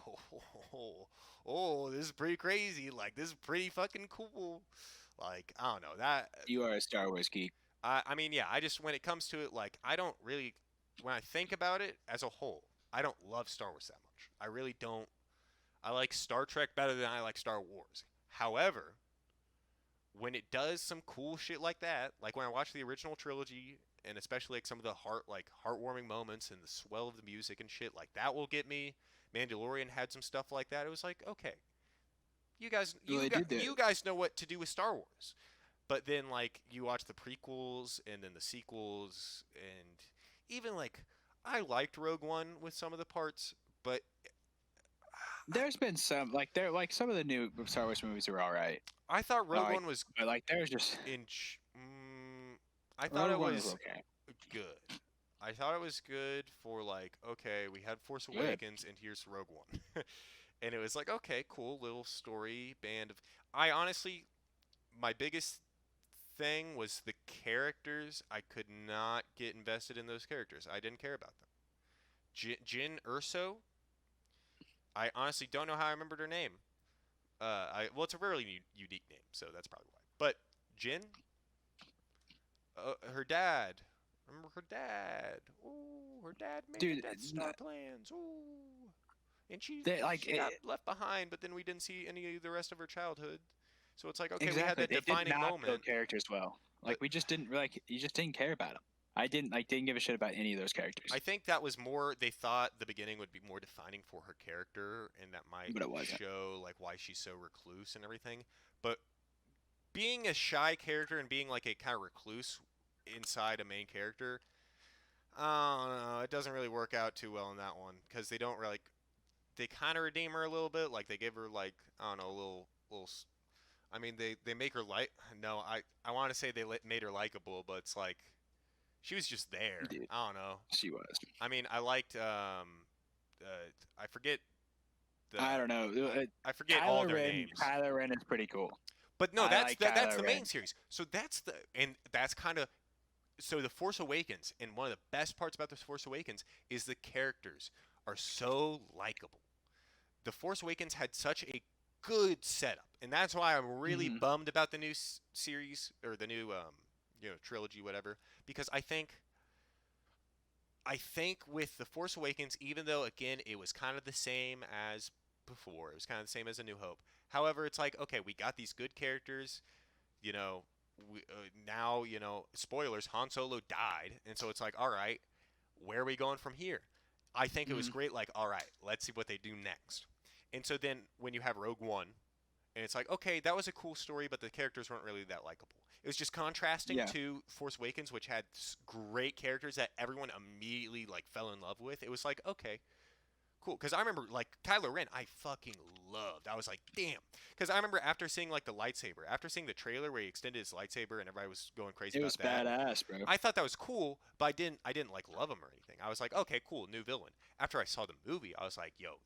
S1: this is pretty crazy. Like, this is pretty fucking cool. Like, I don't know that.
S2: You are a Star Wars geek.
S1: I mean, yeah, I just when it comes to it, like, I don't really, when I think about it as a whole, I don't love Star Wars that much. I really don't. I like Star Trek better than I like Star Wars. However, when it does some cool shit like that, like when I watch the original trilogy, and especially like some of the heartwarming moments and the swell of the music and shit, like that will get me. Mandalorian had some stuff like that. It was like, okay, you guys know what to do with Star Wars. But then like you watch the prequels and then the sequels, and even like I liked Rogue One with some of the parts, but
S2: there's been some some of the new Star Wars movies are all right.
S1: I thought Rogue One was
S2: but like there's just
S1: I thought
S2: Rogue
S1: it
S2: One
S1: was
S2: okay.
S1: good. I thought it was good for like, okay, we had Force Awakens and here's Rogue One. And it was like, okay, cool little story band of I honestly my biggest thing was the characters. I could not get invested in those characters. I didn't care about them. Jyn Erso. I honestly don't know how I remembered her name. It's a really unique name, so that's probably why. But Jyn, her dad. Remember her dad? Oh, her dad made the Death Star plans. Oh, and she got left behind. But then we didn't see any of the rest of her childhood. So it's like, okay, we had
S2: Exactly.
S1: that
S2: They did
S1: defining
S2: not
S1: moment.
S2: build characters well. Like
S1: But
S2: we just didn't like you just didn't care about them. I didn't give a shit about any of those characters.
S1: I think that was more, they thought the beginning would be more defining for her character, and that might
S2: But it wasn't.
S1: show like why she's so recluse and everything. But being a shy character and being like a kind of recluse inside a main character, I don't know, it doesn't really work out too well in that one because they don't really, like, they kind of redeem her a little bit. Like they give her like, I don't know, a little. I mean, they make her like, no, I want to say they made her likable, but it's like she was just there.
S2: Dude,
S1: I don't know.
S2: she was.
S1: I mean, I liked I forget the
S2: I don't know.
S1: I forget all their
S2: Ren,
S1: names.
S2: Kylo Ren is pretty cool.
S1: But no,
S2: I
S1: that's
S2: like
S1: that's
S2: Kylo
S1: the main
S2: Ren.
S1: series. So that's kind of, so the Force Awakens, and one of the best parts about the Force Awakens is the characters are so likable. The Force Awakens had such a good setup, and that's why I'm really
S2: Mhm.
S1: bummed about the new series, or the new trilogy, whatever, because I think with the Force Awakens, even though again it was kind of the same as before, it was kind of the same as A New Hope. However, it's like, okay, we got these good characters, you know, now, spoilers, Han Solo died, and so it's like, all right, where are we going from here? I think it was
S2: Mhm.
S1: great. Like, all right, let's see what they do next. And so then when you have Rogue One, and it's like, okay, that was a cool story, but the characters weren't really that likable. It was just contrasting
S2: Yeah.
S1: to Force Awakens, which had great characters that everyone immediately like fell in love with. It was like, okay, cool. Because I remember like Kylo Ren, I fucking loved. I was like, damn. Because I remember after seeing like the lightsaber, after seeing the trailer where he extended his lightsaber and everybody was going crazy
S2: It
S1: about
S2: was
S1: that,
S2: badass, bro.
S1: I thought that was cool, but I didn't like love him or anything. I was like, okay, cool, new villain. After I saw the movie, I was like, yo,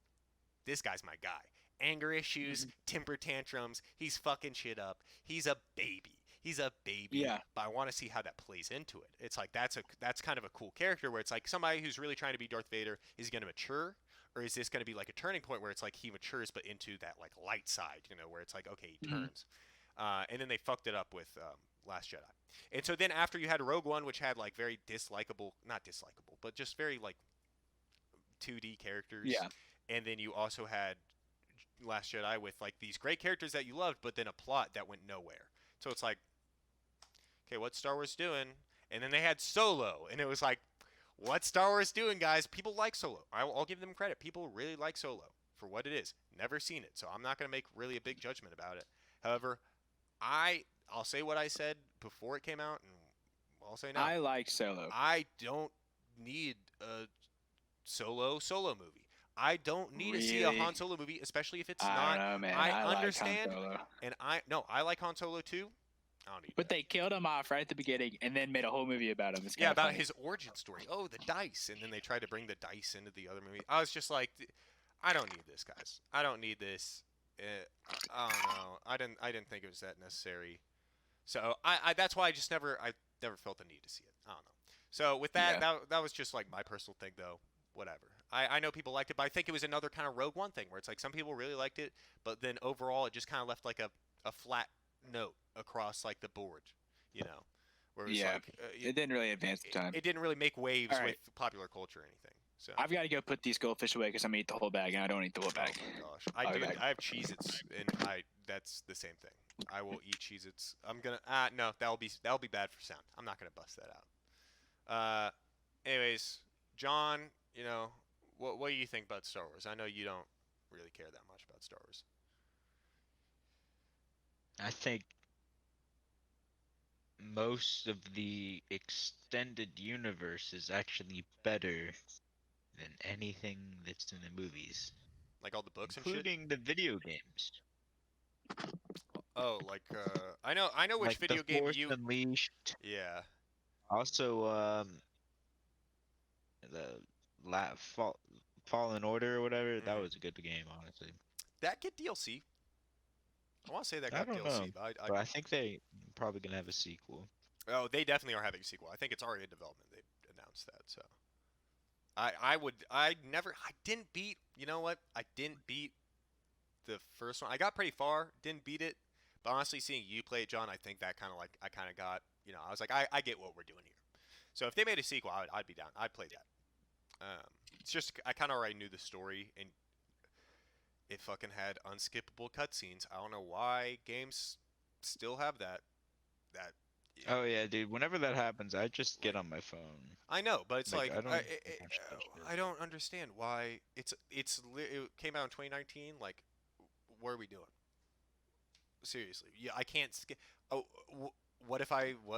S1: this guy's my guy. Anger issues,
S2: Mhm.
S1: temper tantrums, he's fucking shit up. He's a baby. He's a baby,
S2: Yeah.
S1: but I want to see how that plays into it. It's like that's kind of a cool character where it's like somebody who's really trying to be Darth Vader, is he going to mature, or is this going to be like a turning point where it's like he matures but into that like light side, where it's like, okay, he
S2: Mhm.
S1: turns. And then they fucked it up with Last Jedi. And so then after you had Rogue One, which had like very dislikable, not dislikable, but just very like 2D characters,
S2: Yeah.
S1: and then you also had Last Jedi with like these great characters that you loved, but then a plot that went nowhere. So it's like, okay, what's Star Wars doing? And then they had Solo, and it was like, what's Star Wars doing, guys? People like Solo. I'll give them credit. People really like Solo for what it is. Never seen it, so I'm not gonna make really a big judgment about it. However, I'll say what I said before it came out, and I'll say now.
S2: I like Solo.
S1: I don't need a solo movie. I don't need to see a
S2: Really?
S1: Han Solo movie, especially if it's
S2: I
S1: not.
S2: don't know, man.
S1: I
S2: I like Han
S1: understand,
S2: Solo.
S1: and I like Han Solo too. I don't need
S2: But
S1: that.
S2: they killed him off right at the beginning and then made a whole movie about him. It's
S1: Yeah,
S2: kinda
S1: about
S2: funny.
S1: his origin story. Oh, the dice, and then they tried to bring the dice into the other movie. I was just like, I don't need this, guys. I don't need this. I don't know. I didn't think it was that necessary. So I that's why I never felt the need to see it. I don't know. So with that,
S2: Yeah.
S1: that was just like my personal thing, though. Whatever. I know people liked it, but I think it was another kind of Rogue One thing where it's like some people really liked it, but then overall it just kind of left like a flat note across like the board, where it was
S2: Yeah.
S1: like
S2: It didn't really advance the time.
S1: it didn't really make waves
S2: All right.
S1: with popular culture or anything. So.
S2: I've got to go put these goldfish away because I'm gonna eat the whole bag and I don't eat the whole
S1: Oh
S2: bag.
S1: my gosh,
S2: I'll be
S1: I
S2: back.
S1: have Cheez-Its, and that's the same thing. I will eat Cheez-Its. I'm gonna no, that'll be bad for sound. I'm not gonna bust that out. Anyways, John, what do you think about Star Wars? I know you don't really care that much about Star Wars.
S3: I think most of the extended universe is actually better than anything that's in the movies,
S1: Like all the books and shit.
S3: including the video games.
S1: Oh, like I know which
S3: Like
S1: video
S3: the
S1: game
S3: Force
S1: you.
S3: Unleashed.
S1: Yeah.
S3: Also, the Fallen Order or whatever. That
S1: Mhm.
S3: was a good game, honestly.
S1: That get DLC. I want to say that
S3: I
S1: got
S3: don't
S1: DLC,
S3: know,
S1: but
S3: but I think they probably gonna have a sequel.
S1: oh, they definitely are having a sequel. I think it's already in development. They announced that, so. I didn't beat, you know what? I didn't beat the first one. I got pretty far, didn't beat it. But honestly, seeing you play it, John, I think that kind of like, I kind of got, I was like, I get what we're doing here. So if they made a sequel, I'd be down. I'd play that. It's just, I kind of already knew the story, and it fucking had unskippable cutscenes. I don't know why games still have that. That
S3: Oh yeah, dude. Whenever that happens, I just get
S1: like
S3: on my phone.
S1: I know, but it's
S3: Like
S1: like
S3: I don't watch that shit.
S1: I don't understand why it came out in 2019. Like, what are we doing? Seriously, yeah, I can't skip. Oh, what if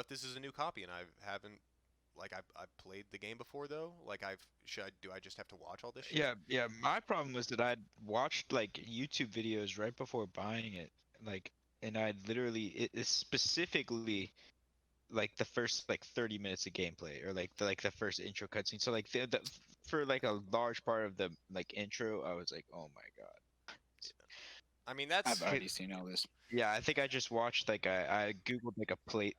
S1: this is a new copy and I haven't like I've played the game before though? Like do I just have to watch all this shit?
S3: Yeah, yeah. My problem was that I'd watched like YouTube videos right before buying it, like, and I'd literally it's specifically like the first like 30 minutes of gameplay or like the first intro cutscene. So like the for like a large part of the like intro, I was like, oh my god.
S1: I mean
S2: I've
S1: that's
S3: Could-
S2: already seen all this.
S3: Yeah, I think I just watched like I googled like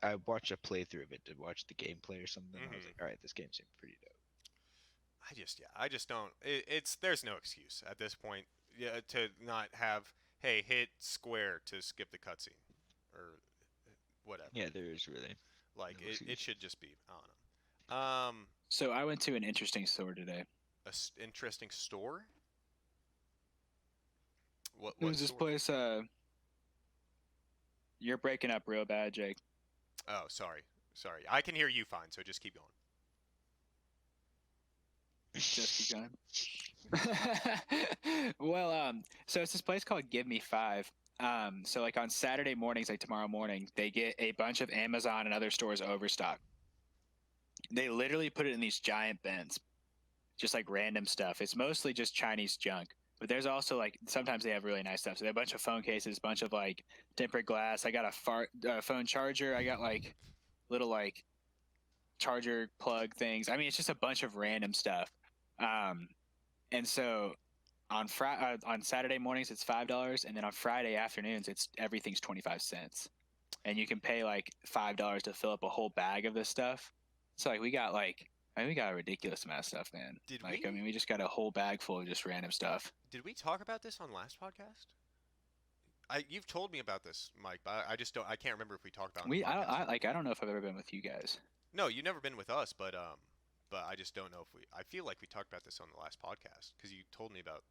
S3: I watched a playthrough of it to watch the gameplay or something. I was
S1: hmm
S3: like, all right, this game seemed pretty dope.
S1: I just don't. It's there's no excuse at this point. Yeah, to not have hey hit square to skip the cutscene or whatever.
S3: Yeah, there is really
S1: Like
S3: no
S1: it
S3: excuse.
S1: should just be I don't know.
S2: So I went to an interesting store today.
S1: Interesting store. What
S2: It
S1: what
S2: was this
S1: store?
S2: place. You're breaking up real bad, Jake.
S1: Oh, sorry. I can hear you fine, so just keep going.
S2: Just keep going. Well, so it's this place called Give Me Five. So like on Saturday mornings, like tomorrow morning, they get a bunch of Amazon and other stores overstock. They literally put it in these giant bins, just like random stuff. It's mostly just Chinese junk, but there's also like sometimes they have really nice stuff. So they have a bunch of phone cases, bunch of like tempered glass. I got a phone charger. I got like little like charger plug things. I mean, it's just a bunch of random stuff. Um, and so on Saturday mornings it's $5, and then on Friday afternoons it's everything's 25 cents, and you can pay like $5 to fill up a whole bag of this stuff. So like we got a ridiculous amount of stuff, man.
S1: Did
S2: Like
S1: we
S2: I mean, we just got a whole bag full of just random stuff.
S1: did we talk about this on last podcast? You've told me about this, Mike, but I just don't. I can't remember if we talked about it on
S2: We
S1: the podcast.
S2: I don't know if I've ever been with you guys.
S1: No, you've never been with us, but I just don't know if we. I feel like we talked about this on the last podcast because you told me about.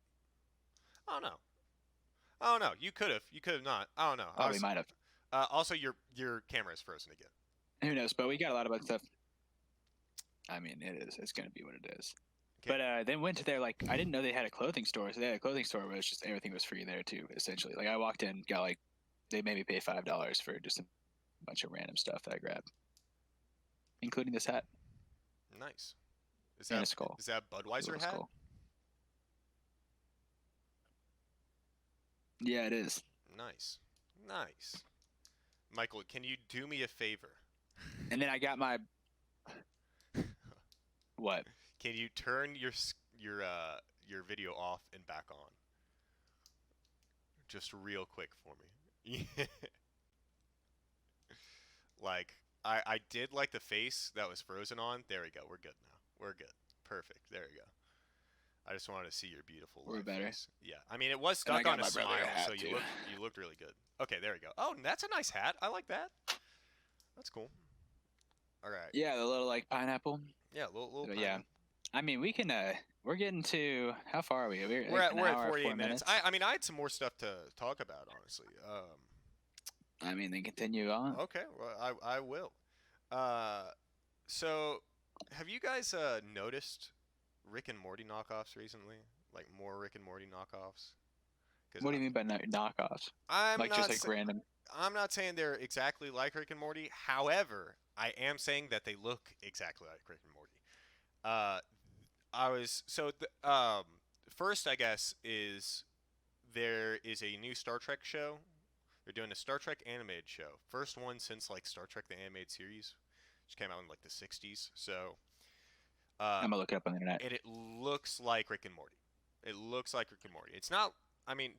S1: I don't know. I don't know. You could have. You could have not. I don't know.
S2: Oh, we might have.
S1: Also, your camera is frozen again.
S2: Who knows? But we got a lot of other stuff. I mean, it is. It's gonna be what it is.
S1: Okay.
S2: But then went to their like I didn't know they had a clothing store. So they had a clothing store where it's just everything was free there too. Essentially, like I walked in, got like they made me pay $5 for just a bunch of random stuff that I grabbed, including this hat
S1: Nice. Is
S2: and
S1: that
S2: a skull.
S1: is that
S2: A
S1: Budweiser
S2: little
S1: hat?
S2: skull. Yeah, it is.
S1: Nice. Nice. Michael, can you do me a favor?
S2: And then I got my what?
S1: Can you turn your video off and back on? Just real quick for me. Like I did like the face that was frozen on. There we go. We're good now. We're good. Perfect. There we go. I just wanted to see your beautiful
S2: We're
S1: live
S2: better.
S1: face. Yeah. I mean, it was
S2: And I
S1: stuck
S2: got
S1: on a
S2: my brother a
S1: smile,
S2: hat,
S1: so
S2: too.
S1: you looked really good. Okay, there we go. Oh, that's a nice hat. I like that. That's cool. All right.
S2: Yeah, the little like pineapple.
S1: Yeah, little
S2: But yeah, I mean, we can. We're getting to how far are we?
S1: We're
S2: like
S1: at
S2: an
S1: we're
S2: hour,
S1: at 48
S2: 4
S1: minutes. I mean, I had some more stuff to talk about, honestly.
S2: I mean, then continue on.
S1: Okay, well, I will. So have you guys noticed Rick and Morty knockoffs recently? Like more Rick and Morty knockoffs? 'Cause
S2: What do you mean by knockoffs?
S1: I'm
S2: Like
S1: not
S2: just like
S1: sa-
S2: random.
S1: I'm not saying they're exactly like Rick and Morty. However, I am saying that they look exactly like Rick and Morty. Uh, I was so first, I guess, is there is a new Star Trek show. They're doing a Star Trek animated show, first one since like Star Trek the animated series, which came out in like the '60s. So,
S2: I'm gonna look it up on the internet.
S1: and it looks like Rick and Morty. It looks like Rick and Morty. It's not. I mean,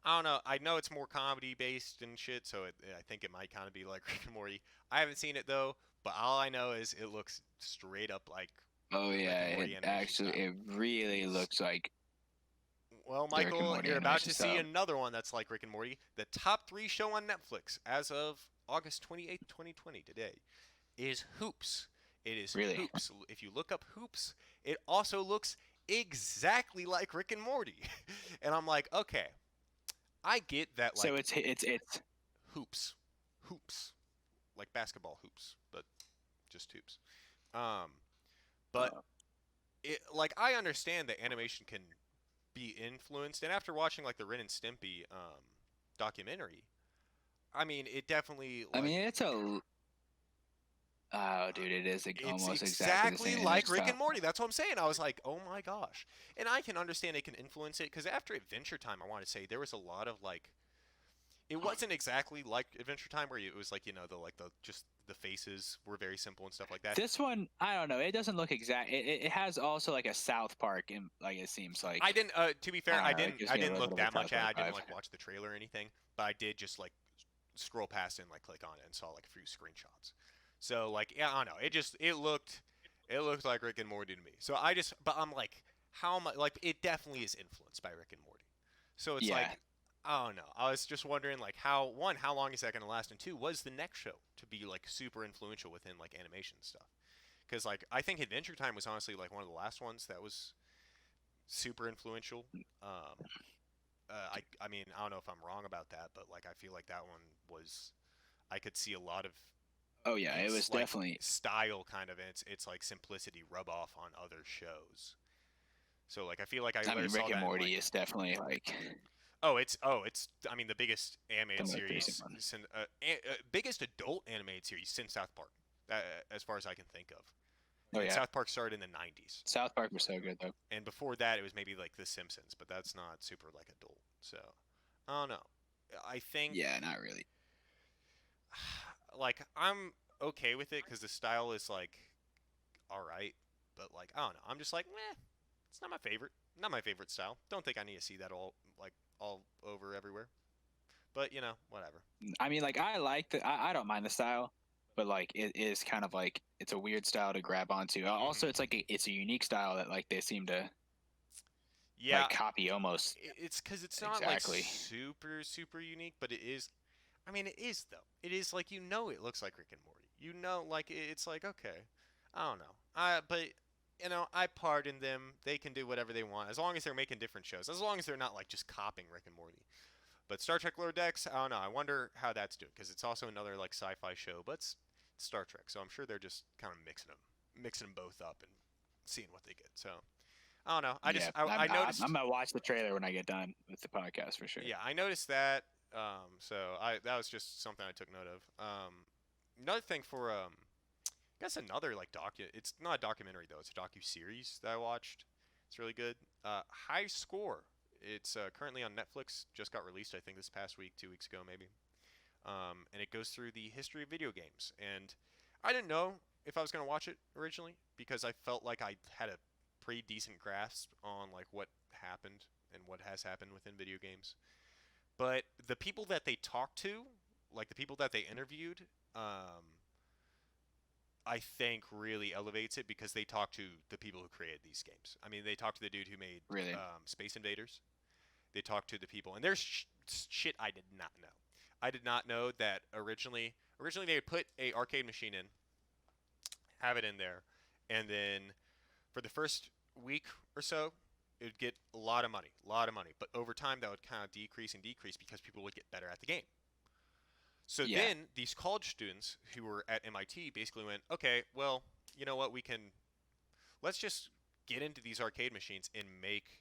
S1: I don't know. I know it's more comedy based and shit, so I think it might kind of be like Rick and Morty. I haven't seen it though, but all I know is it looks straight up like.
S2: Oh
S1: Rick
S2: yeah,
S1: and Morty
S2: it
S1: animation
S2: actually
S1: style.
S2: it really looks like
S1: Well,
S2: the Rick and
S1: Michael,
S2: Morty
S1: you're about to
S2: animation
S1: see
S2: style.
S1: another one that's like Rick and Morty. The top 3 show on Netflix as of August 28th, 2020, today, is Hoops. It is
S2: Really?
S1: Hoops. If you look up Hoops, it also looks exactly like Rick and Morty. And I'm like, okay, I get that,
S2: So
S1: like,
S2: it's
S1: hoops, hoops, like basketball hoops, but just hoops. Um, but
S2: uh,
S1: like I understand that animation can be influenced, and after watching like the Ren and Stimpy documentary, I mean, it definitely
S2: I
S1: like
S2: mean, it's a oh, dude, it is
S1: it's
S2: almost exactly the
S1: exactly
S2: same
S1: like
S2: animation
S1: Rick and
S2: style.
S1: Morty. That's what I'm saying. I was like, oh my gosh, and I can understand it can influence it because after Adventure Time, I want to say there was a lot of like it wasn't exactly like Adventure Time where it was like the just the faces were very simple and stuff like that.
S2: This one, I don't know. It doesn't look exact. It has also like a South Park, in, like it seems
S1: I
S2: like.
S1: didn't. To be fair,
S2: I don't know. It gives
S1: I
S2: me a
S1: didn't
S2: little
S1: look
S2: bit of
S1: that
S2: a South
S1: much at.
S2: Park
S1: I didn't
S2: vibe.
S1: like watch the trailer or anything, but I did just like scroll past and like click on it and saw like a few screenshots. So like yeah, I don't know. It looked like Rick and Morty to me. So but I'm like how much like it definitely is influenced by Rick and Morty. So it's
S2: Yeah,
S1: like I don't know. I was just wondering like how long is that going to last, and two, was the next show to be like super influential within like animation stuff? Because like I think Adventure Time was honestly like one of the last ones that was super influential. Um, I mean I don't know if I'm wrong about that, but like I feel like that one was I could see a lot of
S2: oh yeah, it
S1: its
S2: was
S1: like
S2: definitely.
S1: style kind of and its like simplicity rub off on other shows. So like I feel like I
S2: I
S1: literally
S2: mean,
S1: saw
S2: Rick and
S1: that in
S2: Morty
S1: like
S2: is definitely like
S1: it's I mean the biggest
S2: the
S1: animated
S2: most recent
S1: series
S2: one.
S1: biggest adult animated series since South Park as far as I can think of.
S2: Oh
S1: And
S2: yeah,
S1: South Park started in the 90s.
S2: South Park was so good though.
S1: And before that it was maybe like The Simpsons, but that's not super like adult. So I don't know. I think
S2: Yeah, not really.
S1: like I'm okay with it because the style is like all right, but like I don't know. I'm just like, meh. It's not my favorite. Not my favorite style. Don't think I need to see that all over everywhere. But whatever.
S2: I mean, like I like the. I don't mind the style, but like it is kind of like it's a weird style to grab onto. Also,
S1: Hmm.
S2: it's like it's a unique style that like they seem to
S1: Yeah,
S2: like copy almost
S1: it's because it's not like
S2: exactly.
S1: super unique, but it is. I mean, it is though. It is like it looks like Rick and Morty. Like it's like okay. I don't know. But I pardon them. They can do whatever they want as long as they're making different shows. As long as they're not like just copying Rick and Morty. But Star Trek Lower Decks, I don't know. I wonder how that's doing because it's also another like sci-fi show, but it's Star Trek, so I'm sure they're just kind of mixing them both up and seeing what they get. So I don't know.
S2: Yeah,
S1: I
S2: I'm
S1: noticed.
S2: gonna watch the trailer when I get done with the podcast for sure.
S1: Yeah, I noticed that. So that was just something I took note of. Another thing for I guess another like It's not a documentary though. It's a docu series that I watched. It's really good. High Score. It's currently on Netflix. Just got released, I think, this past week, 2 weeks ago, maybe. And it goes through the history of video games. And I didn't know if I was gonna watch it originally because I felt like I had a pretty decent grasp on like what happened and what has happened within video games. But the people that they talked to, like the people that they interviewed, I think really elevates it because they talk to the people who created these games. I mean, they talked to the dude who made
S2: Really.
S1: Space Invaders. They talked to the people, and there's shit I did not know. I did not know that originally they would put a arcade machine in, have it in there, and then for the first week or so, it would get a lot of money, a lot of money. But over time, that would kind of decrease and decrease because people would get better at the game. So
S2: Yeah.
S1: then these college students who were at MIT basically went, okay, well, you know what, let's just get into these arcade machines and make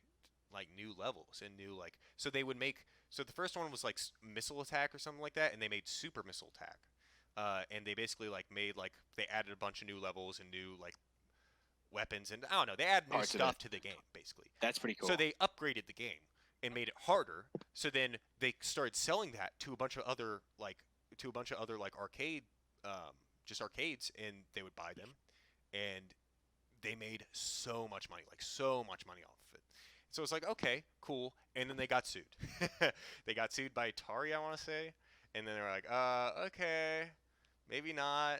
S1: like new levels and new like so they would make so the first one was like missile attack or something like that, and they made super missile attack, and they basically like made like they added a bunch of new levels and new like weapons, and I don't know, they added new
S2: Parts of it.
S1: stuff to the game basically.
S2: That's pretty cool.
S1: So they upgraded the game and made it harder. So then they started selling that to a bunch of other like arcade, just arcades, and they would buy them, and they made so much money, like so much money off of it. So it's like okay, cool, and then they got sued. They got sued by Atari, I want to say, and then they were like, okay, maybe not.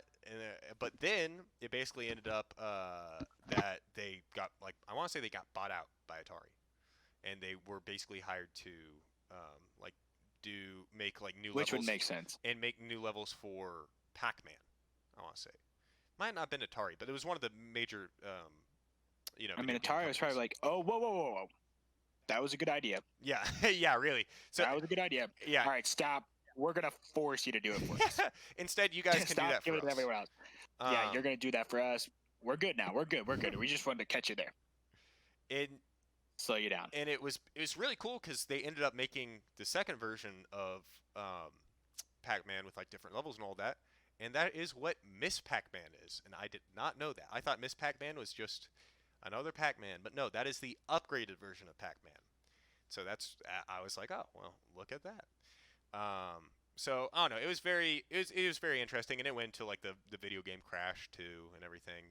S1: But then it basically ended up that they got like I want to say they got bought out by Atari, and they were basically hired to like make like new
S2: Which would
S1: levels
S2: make sense.
S1: and make new levels for Pac-Man. I want to say might not have been Atari, but it was one of the major you know.
S2: I mean,
S1: Video game
S2: Atari was probably
S1: companies.
S2: like, oh, whoa. That was a good idea.
S1: Yeah, yeah, really. So
S2: That was a good idea.
S1: yeah,
S2: All right, stop. We're gonna force you to do it for us.
S1: instead you guys can do
S2: Stop
S1: that for
S2: giving it to
S1: us.
S2: everyone else. Yeah, you're
S1: Um,
S2: gonna do that for us. We're good now. We're good. We just wanted to catch you there.
S1: and
S2: Slow you down.
S1: and it was really cool because they ended up making the second version of um, Pac-Man with like different levels and all that, and that is what Miss Pac-Man is, and I did not know that. I thought Miss Pac-Man was just another Pac-Man, but no, that is the upgraded version of Pac-Man. So I was like, oh well, look at that. So I don't know. It was very interesting, and it went to like the video game Crash too and everything.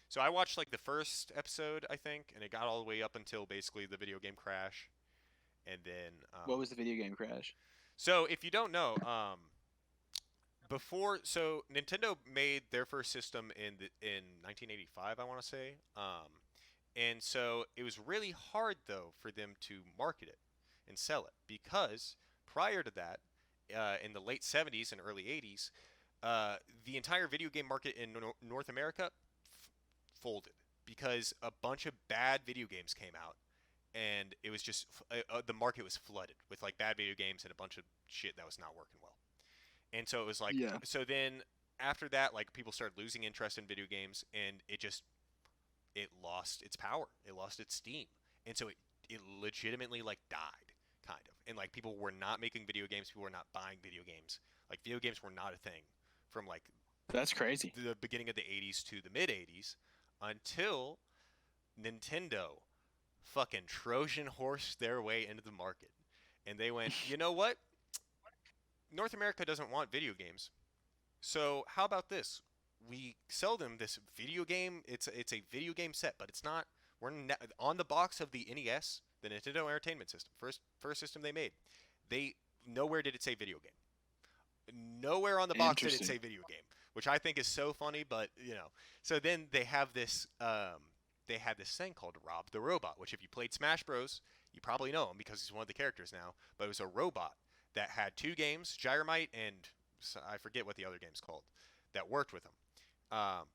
S1: So I watched like the first episode, I think, and it got all the way up until basically the video game Crash, and then
S2: What was the video game Crash?
S1: so if you don't know, before so Nintendo made their first system in 1985, I want to say, and so it was really hard though for them to market it and sell it because prior to that, in the late 70s and early 80s, the entire video game market in North America folded because a bunch of bad video games came out, and it was just the market was flooded with like bad video games and a bunch of shit that was not working well. And so it was like,
S2: Yeah.
S1: so then after that, like people started losing interest in video games, and it lost its power, it lost its steam, and so it legitimately like died, kind of. And like people were not making video games, people were not buying video games. Like video games were not a thing from like
S2: That's crazy.
S1: the beginning of the 80s to the mid 80s until Nintendo fucking Trojan horse their way into the market. And they went, you know what? North America doesn't want video games. So how about this? We sell them this video game. It's a video game set, but it's not. On the box of the NES, the Nintendo Entertainment System, first system they made. They nowhere did it say video game. Nowhere on the box did it
S2: Interesting.
S1: say video game, which I think is so funny. But you know, so then they have this. They had this thing called Rob the Robot, which if you played Smash Bros, you probably know him because he's one of the characters now. But it was a robot that had two games, Gyromite and I forget what the other game's called, that worked with him.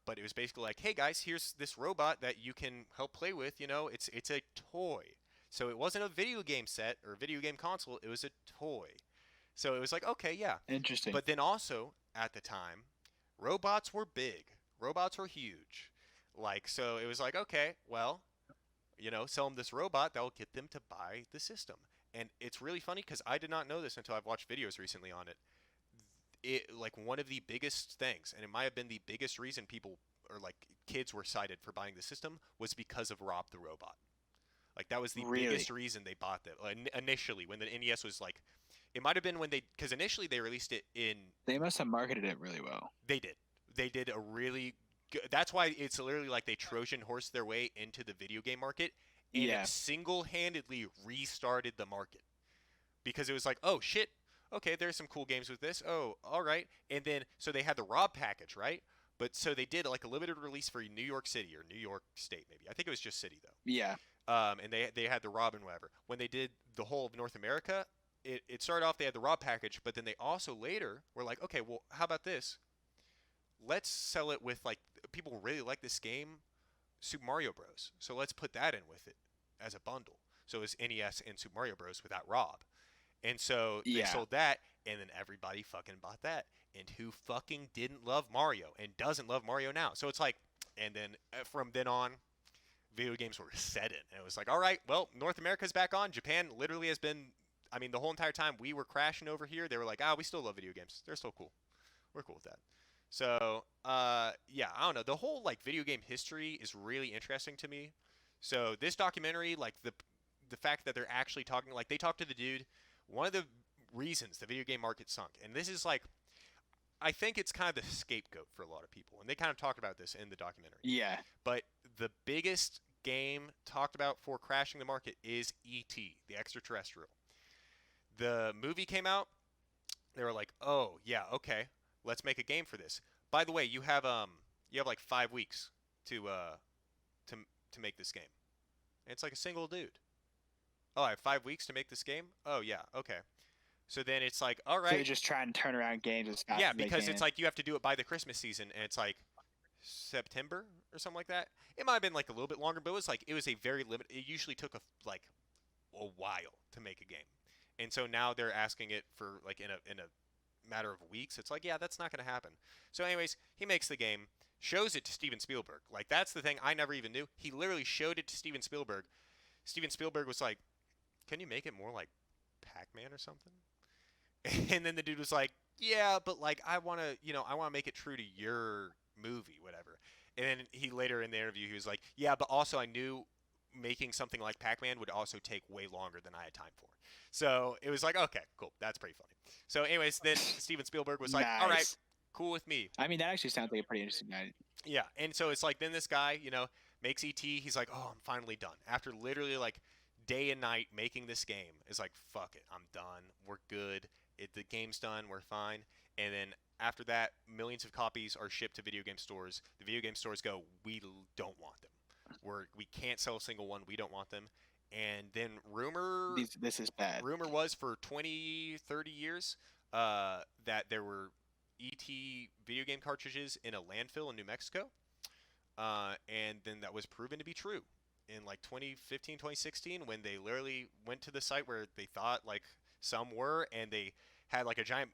S1: But it was basically like, hey guys, here's this robot that you can help play with. You know, it's a toy. So it wasn't a video game set or a video game console. It was a toy. So it was like, okay, yeah.
S2: Interesting.
S1: But then also at the time, robots were big. Robots were huge. Like so, it was like, okay, well, you know, sell them this robot that will get them to buy the system. And it's really funny because I did not know this until I've watched videos recently on it. It like one of the biggest things, and it might have been the biggest reason people or like kids were cited for buying the system was because of Rob the Robot. Like that was the
S2: Really?
S1: biggest reason they bought that. Initially, when the NES was like, it might have been when because initially they released it in.
S2: They must have marketed it really well.
S1: They did. They did a really good. That's why it's literally like they Trojan horse their way into the video game market, and
S2: Yeah.
S1: it single-handedly restarted the market because it was like, oh shit, okay, there's some cool games with this. Oh, all right, and then so they had the Rob package, right? But so they did like a limited release for New York City or New York State, maybe. I think it was just City though.
S2: Yeah.
S1: And they had the Rob and whatever. When they did the whole of North America, it started off they had the Rob package, but then they also later were like, okay, well, how about this? Let's sell it with like people really like this game, Super Mario Bros. So let's put that in with it as a bundle. So it's NES and Super Mario Bros. Without Rob. And so they
S2: Yeah.
S1: sold that, and then everybody fucking bought that. And who fucking didn't love Mario and doesn't love Mario now? So it's like, and then from then on, video games were set in. And it was like, all right, well, North America's back on. Japan literally has been, I mean, the whole entire time we were crashing over here, they were like, we still love video games. They're still cool. We're cool with that. So, yeah, I don't know. The whole like video game history is really interesting to me. So this documentary, like the fact that they're actually talking, like they talked to the dude. One of the reasons the video game market sunk, and this is like, I think it's kind of the scapegoat for a lot of people, and they kind of talked about this in the documentary.
S2: Yeah.
S1: But the biggest game talked about for crashing the market is E.T., the extraterrestrial. The movie came out. They were like, "Oh yeah, okay, let's make a game for this." By the way, you have like 5 weeks to make this game. And it's like a single dude. Oh, I have 5 weeks to make this game. Oh yeah, okay. So then it's like, all
S2: So they
S1: right,
S2: just try and turn around games as fast
S1: yeah,
S2: as they
S1: because
S2: can.
S1: it's like you have to do it by the Christmas season, and it's like, September or something like that. It might have been like a little bit longer, but it was a very limited. It usually took a while to make a game, and so now they're asking it for like in a matter of weeks. It's like, yeah, that's not going to happen. So, anyways, he makes the game, shows it to Steven Spielberg. Like, that's the thing I never even knew. He literally showed it to Steven Spielberg. Steven Spielberg was like, "Can you make it more like Pac-Man or something?" And then the dude was like, "Yeah, but like I want to make it true to your movie, whatever." And then he later in the interview he was like, "Yeah, but also I knew making something like Pac-Man would also take way longer than I had time for." So it was like, okay, cool, that's pretty funny. So, anyways, then Steven Spielberg was like, "All right,
S2: Nice.
S1: cool with me."
S2: I mean, that actually sounds like a pretty interesting night.
S1: Yeah, and so it's like then this guy, makes ET. He's like, "Oh, I'm finally done." After literally like day and night making this game, is like, "Fuck it, I'm done. We're good. The game's done. We're fine." And then after that, millions of copies are shipped to video game stores. The video game stores go, "We don't want them. We can't sell a single one. We don't want them." And then
S2: This is bad.
S1: rumor was for 20, 30 years that there were ET video game cartridges in a landfill in New Mexico. And then that was proven to be true in like 2015, 2016, when they literally went to the site where they thought like some were, and they had like a giant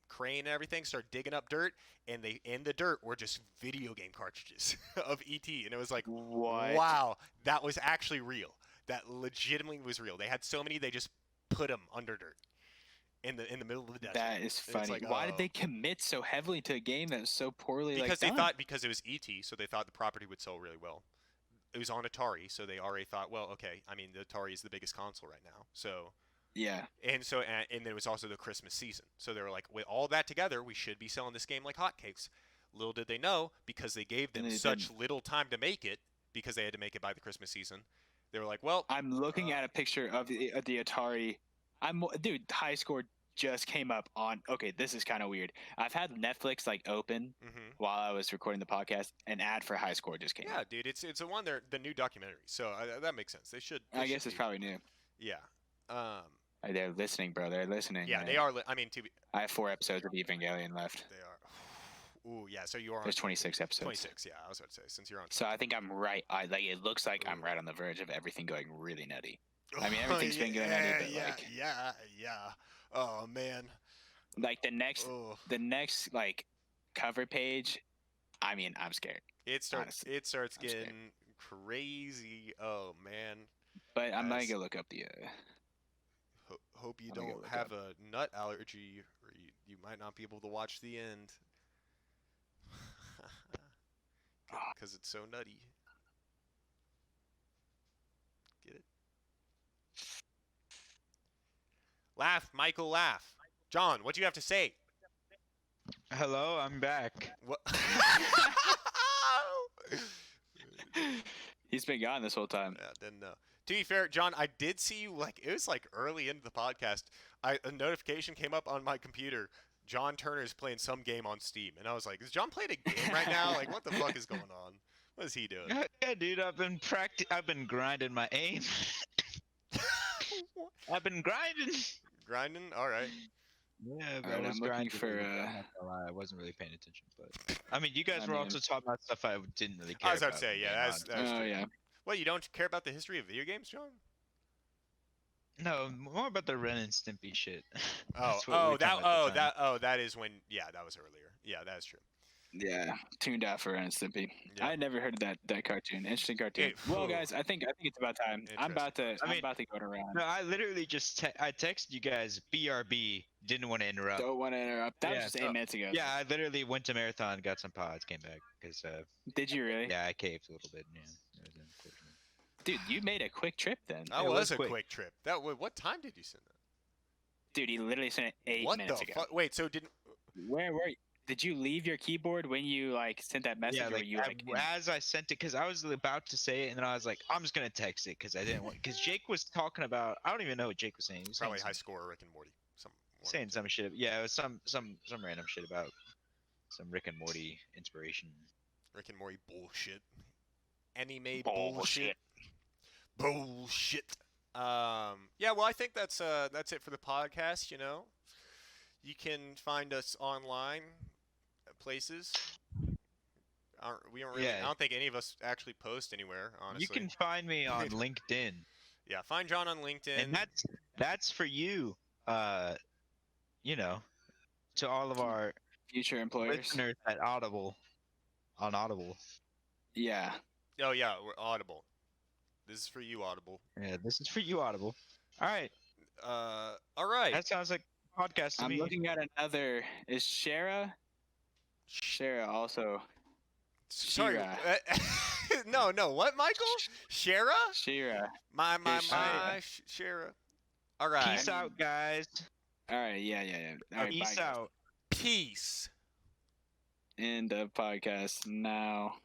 S1: crane and everything, started digging up dirt, and they in the dirt were just video game cartridges of ET, and it was like,
S2: What?
S1: wow, that was actually real. That legitimately was real. They had so many, they just put them under dirt in the middle of the desert.
S2: That is funny.
S1: like,
S2: Why
S1: oh.
S2: did they commit so heavily to a game that was so poorly
S1: Because
S2: done?
S1: they thought because it was ET, so they thought the property would sell really well. It was on Atari, so they already thought, well, okay. I mean, the Atari is the biggest console right now, so
S2: Yeah.
S1: and it was also the Christmas season, so they were like, with all that together, we should be selling this game like hotcakes. Little did they know, because they gave them
S2: And they
S1: such
S2: didn't.
S1: little time to make it, because they had to make it by the Christmas season. They were like, well,
S2: I'm looking at a picture of the Atari. Dude, high score just came up on. Okay, this is kind of weird. I've had Netflix like open
S1: mhm.
S2: while I was recording the podcast. An ad for high score just came
S1: Yeah,
S2: up.
S1: dude, it's a one the new documentary, so that makes sense. They should.
S2: I guess it's probably new.
S1: Yeah. Um.
S2: They're listening, bro. They're listening.
S1: Yeah,
S2: man.
S1: they are. I mean,
S2: I have 4 episodes of Evangelion left.
S1: they are. Ooh, yeah. So you are on
S2: There's 26 episodes.
S1: 26. Yeah, I was about to say, since you're on.
S2: So I think I'm right. It looks like I'm
S1: Ooh.
S2: right on the verge of everything going really nutty. I mean, everything's been going nutty, but
S1: yeah. Oh man.
S2: like the next
S1: Oh.
S2: like cover page. I mean, I'm scared.
S1: It starts.
S2: Honestly,
S1: It starts
S2: I'm scared.
S1: getting crazy. Oh man.
S2: But I'm gonna
S1: Guys.
S2: go look up the.
S1: Hope you
S2: I'm gonna go
S1: don't
S2: look
S1: have a nut allergy, or you might not be able to watch the end. Because it's so nutty. Get it? Laugh, Michael, laugh. John, what do you have to say?
S3: Hello, I'm back.
S1: What?
S2: He's been gone this whole time.
S1: Yeah, didn't know. To be fair, John, I did see you, like, it was like early into the podcast. A notification came up on my computer. John Turner is playing some game on Steam, and I was like, is John playing a game right now? Like, what the fuck is going on? What is he doing?
S3: Yeah, dude, I've been grinding my aim. I've been grinding.
S1: Grinding? All right.
S3: Yeah, but
S2: Alright,
S3: I was
S2: I'm looking
S3: grinding.
S2: for,
S3: I'm not gonna lie, I wasn't really paying attention, but I mean, you guys
S2: I
S3: were
S2: mean-
S3: also talking about stuff I didn't really care
S1: I was about
S3: about.
S1: to say, yeah,
S3: being
S1: that's
S3: honest.
S2: Oh
S1: true.
S2: yeah.
S1: What, you don't care about the history of video games, John?
S3: No, more about the Ren and Stimpy shit.
S1: Oh,
S3: That's what we were talking about at the time.
S1: that is when, yeah, that was earlier. Yeah, that is true.
S2: Yeah, tuned out for RenStimpy.
S1: Yeah.
S2: I had never heard of that cartoon. Interesting cartoon.
S1: It-
S2: well,
S1: ooh.
S2: guys, I think it's about time. I'm about to
S3: I mean-
S2: go around.
S3: No, I literally just I texted you guys BRB. Didn't want to interrupt.
S2: Don't want to interrupt. That
S3: Yeah,
S2: was just
S3: so-
S2: 8 minutes ago.
S3: Yeah, I literally went to Marathon, got some pods, came back because
S2: Did you really?
S3: yeah, I caved a little bit. Yeah, it was unfortunate.
S2: Dude, you made a quick trip then.
S1: That
S3: it
S1: was
S3: was
S1: a
S3: quick.
S1: quick trip. What time did you send that?
S2: Dude, he literally sent it 8
S1: What
S2: minutes
S1: the
S2: ago.
S1: fuck? Wait, so didn't?
S2: Where were you? Did you leave your keyboard when you like sent that message?
S3: Yeah,
S2: or
S3: like,
S2: were you like?
S3: as I sent it, because I was about to say it, and then I was like, I'm just gonna text it because I didn't want. Because Jake was talking about, I don't even know what Jake was saying. He was
S1: Probably
S3: saying
S1: high score Rick and Morty.
S3: saying some shit. Yeah, it was some random shit about some Rick and Morty inspiration.
S1: Rick and Morty bullshit. Anime
S2: Bullshit.
S1: bullshit. Yeah, well, I think that's it for the podcast. You can find us online places. We don't really.
S3: Yeah.
S1: I don't think any of us actually post anywhere. Honestly.
S3: You can find me on LinkedIn,
S1: Yeah, find John on LinkedIn.
S3: and that's for you. You know, to all of our
S2: Future employers.
S3: listeners at Audible, on Audible.
S2: Yeah.
S1: Oh yeah, we're Audible. This is for you, Audible.
S3: Yeah, this is for you, Audible. All right,
S1: all right.
S3: that sounds like a podcast to
S2: I'm
S3: me.
S2: looking at another. Is Shara? Shara also.
S1: Sorry.
S2: Shira.
S1: No. What, Michael? Shara?
S2: Shira.
S1: My
S2: Shira.
S1: Shara. All right.
S3: Peace out, guys.
S2: All right. Yeah. All right,
S3: Peace
S2: bye, guys.
S3: out.
S1: Peace.
S2: End of podcast now.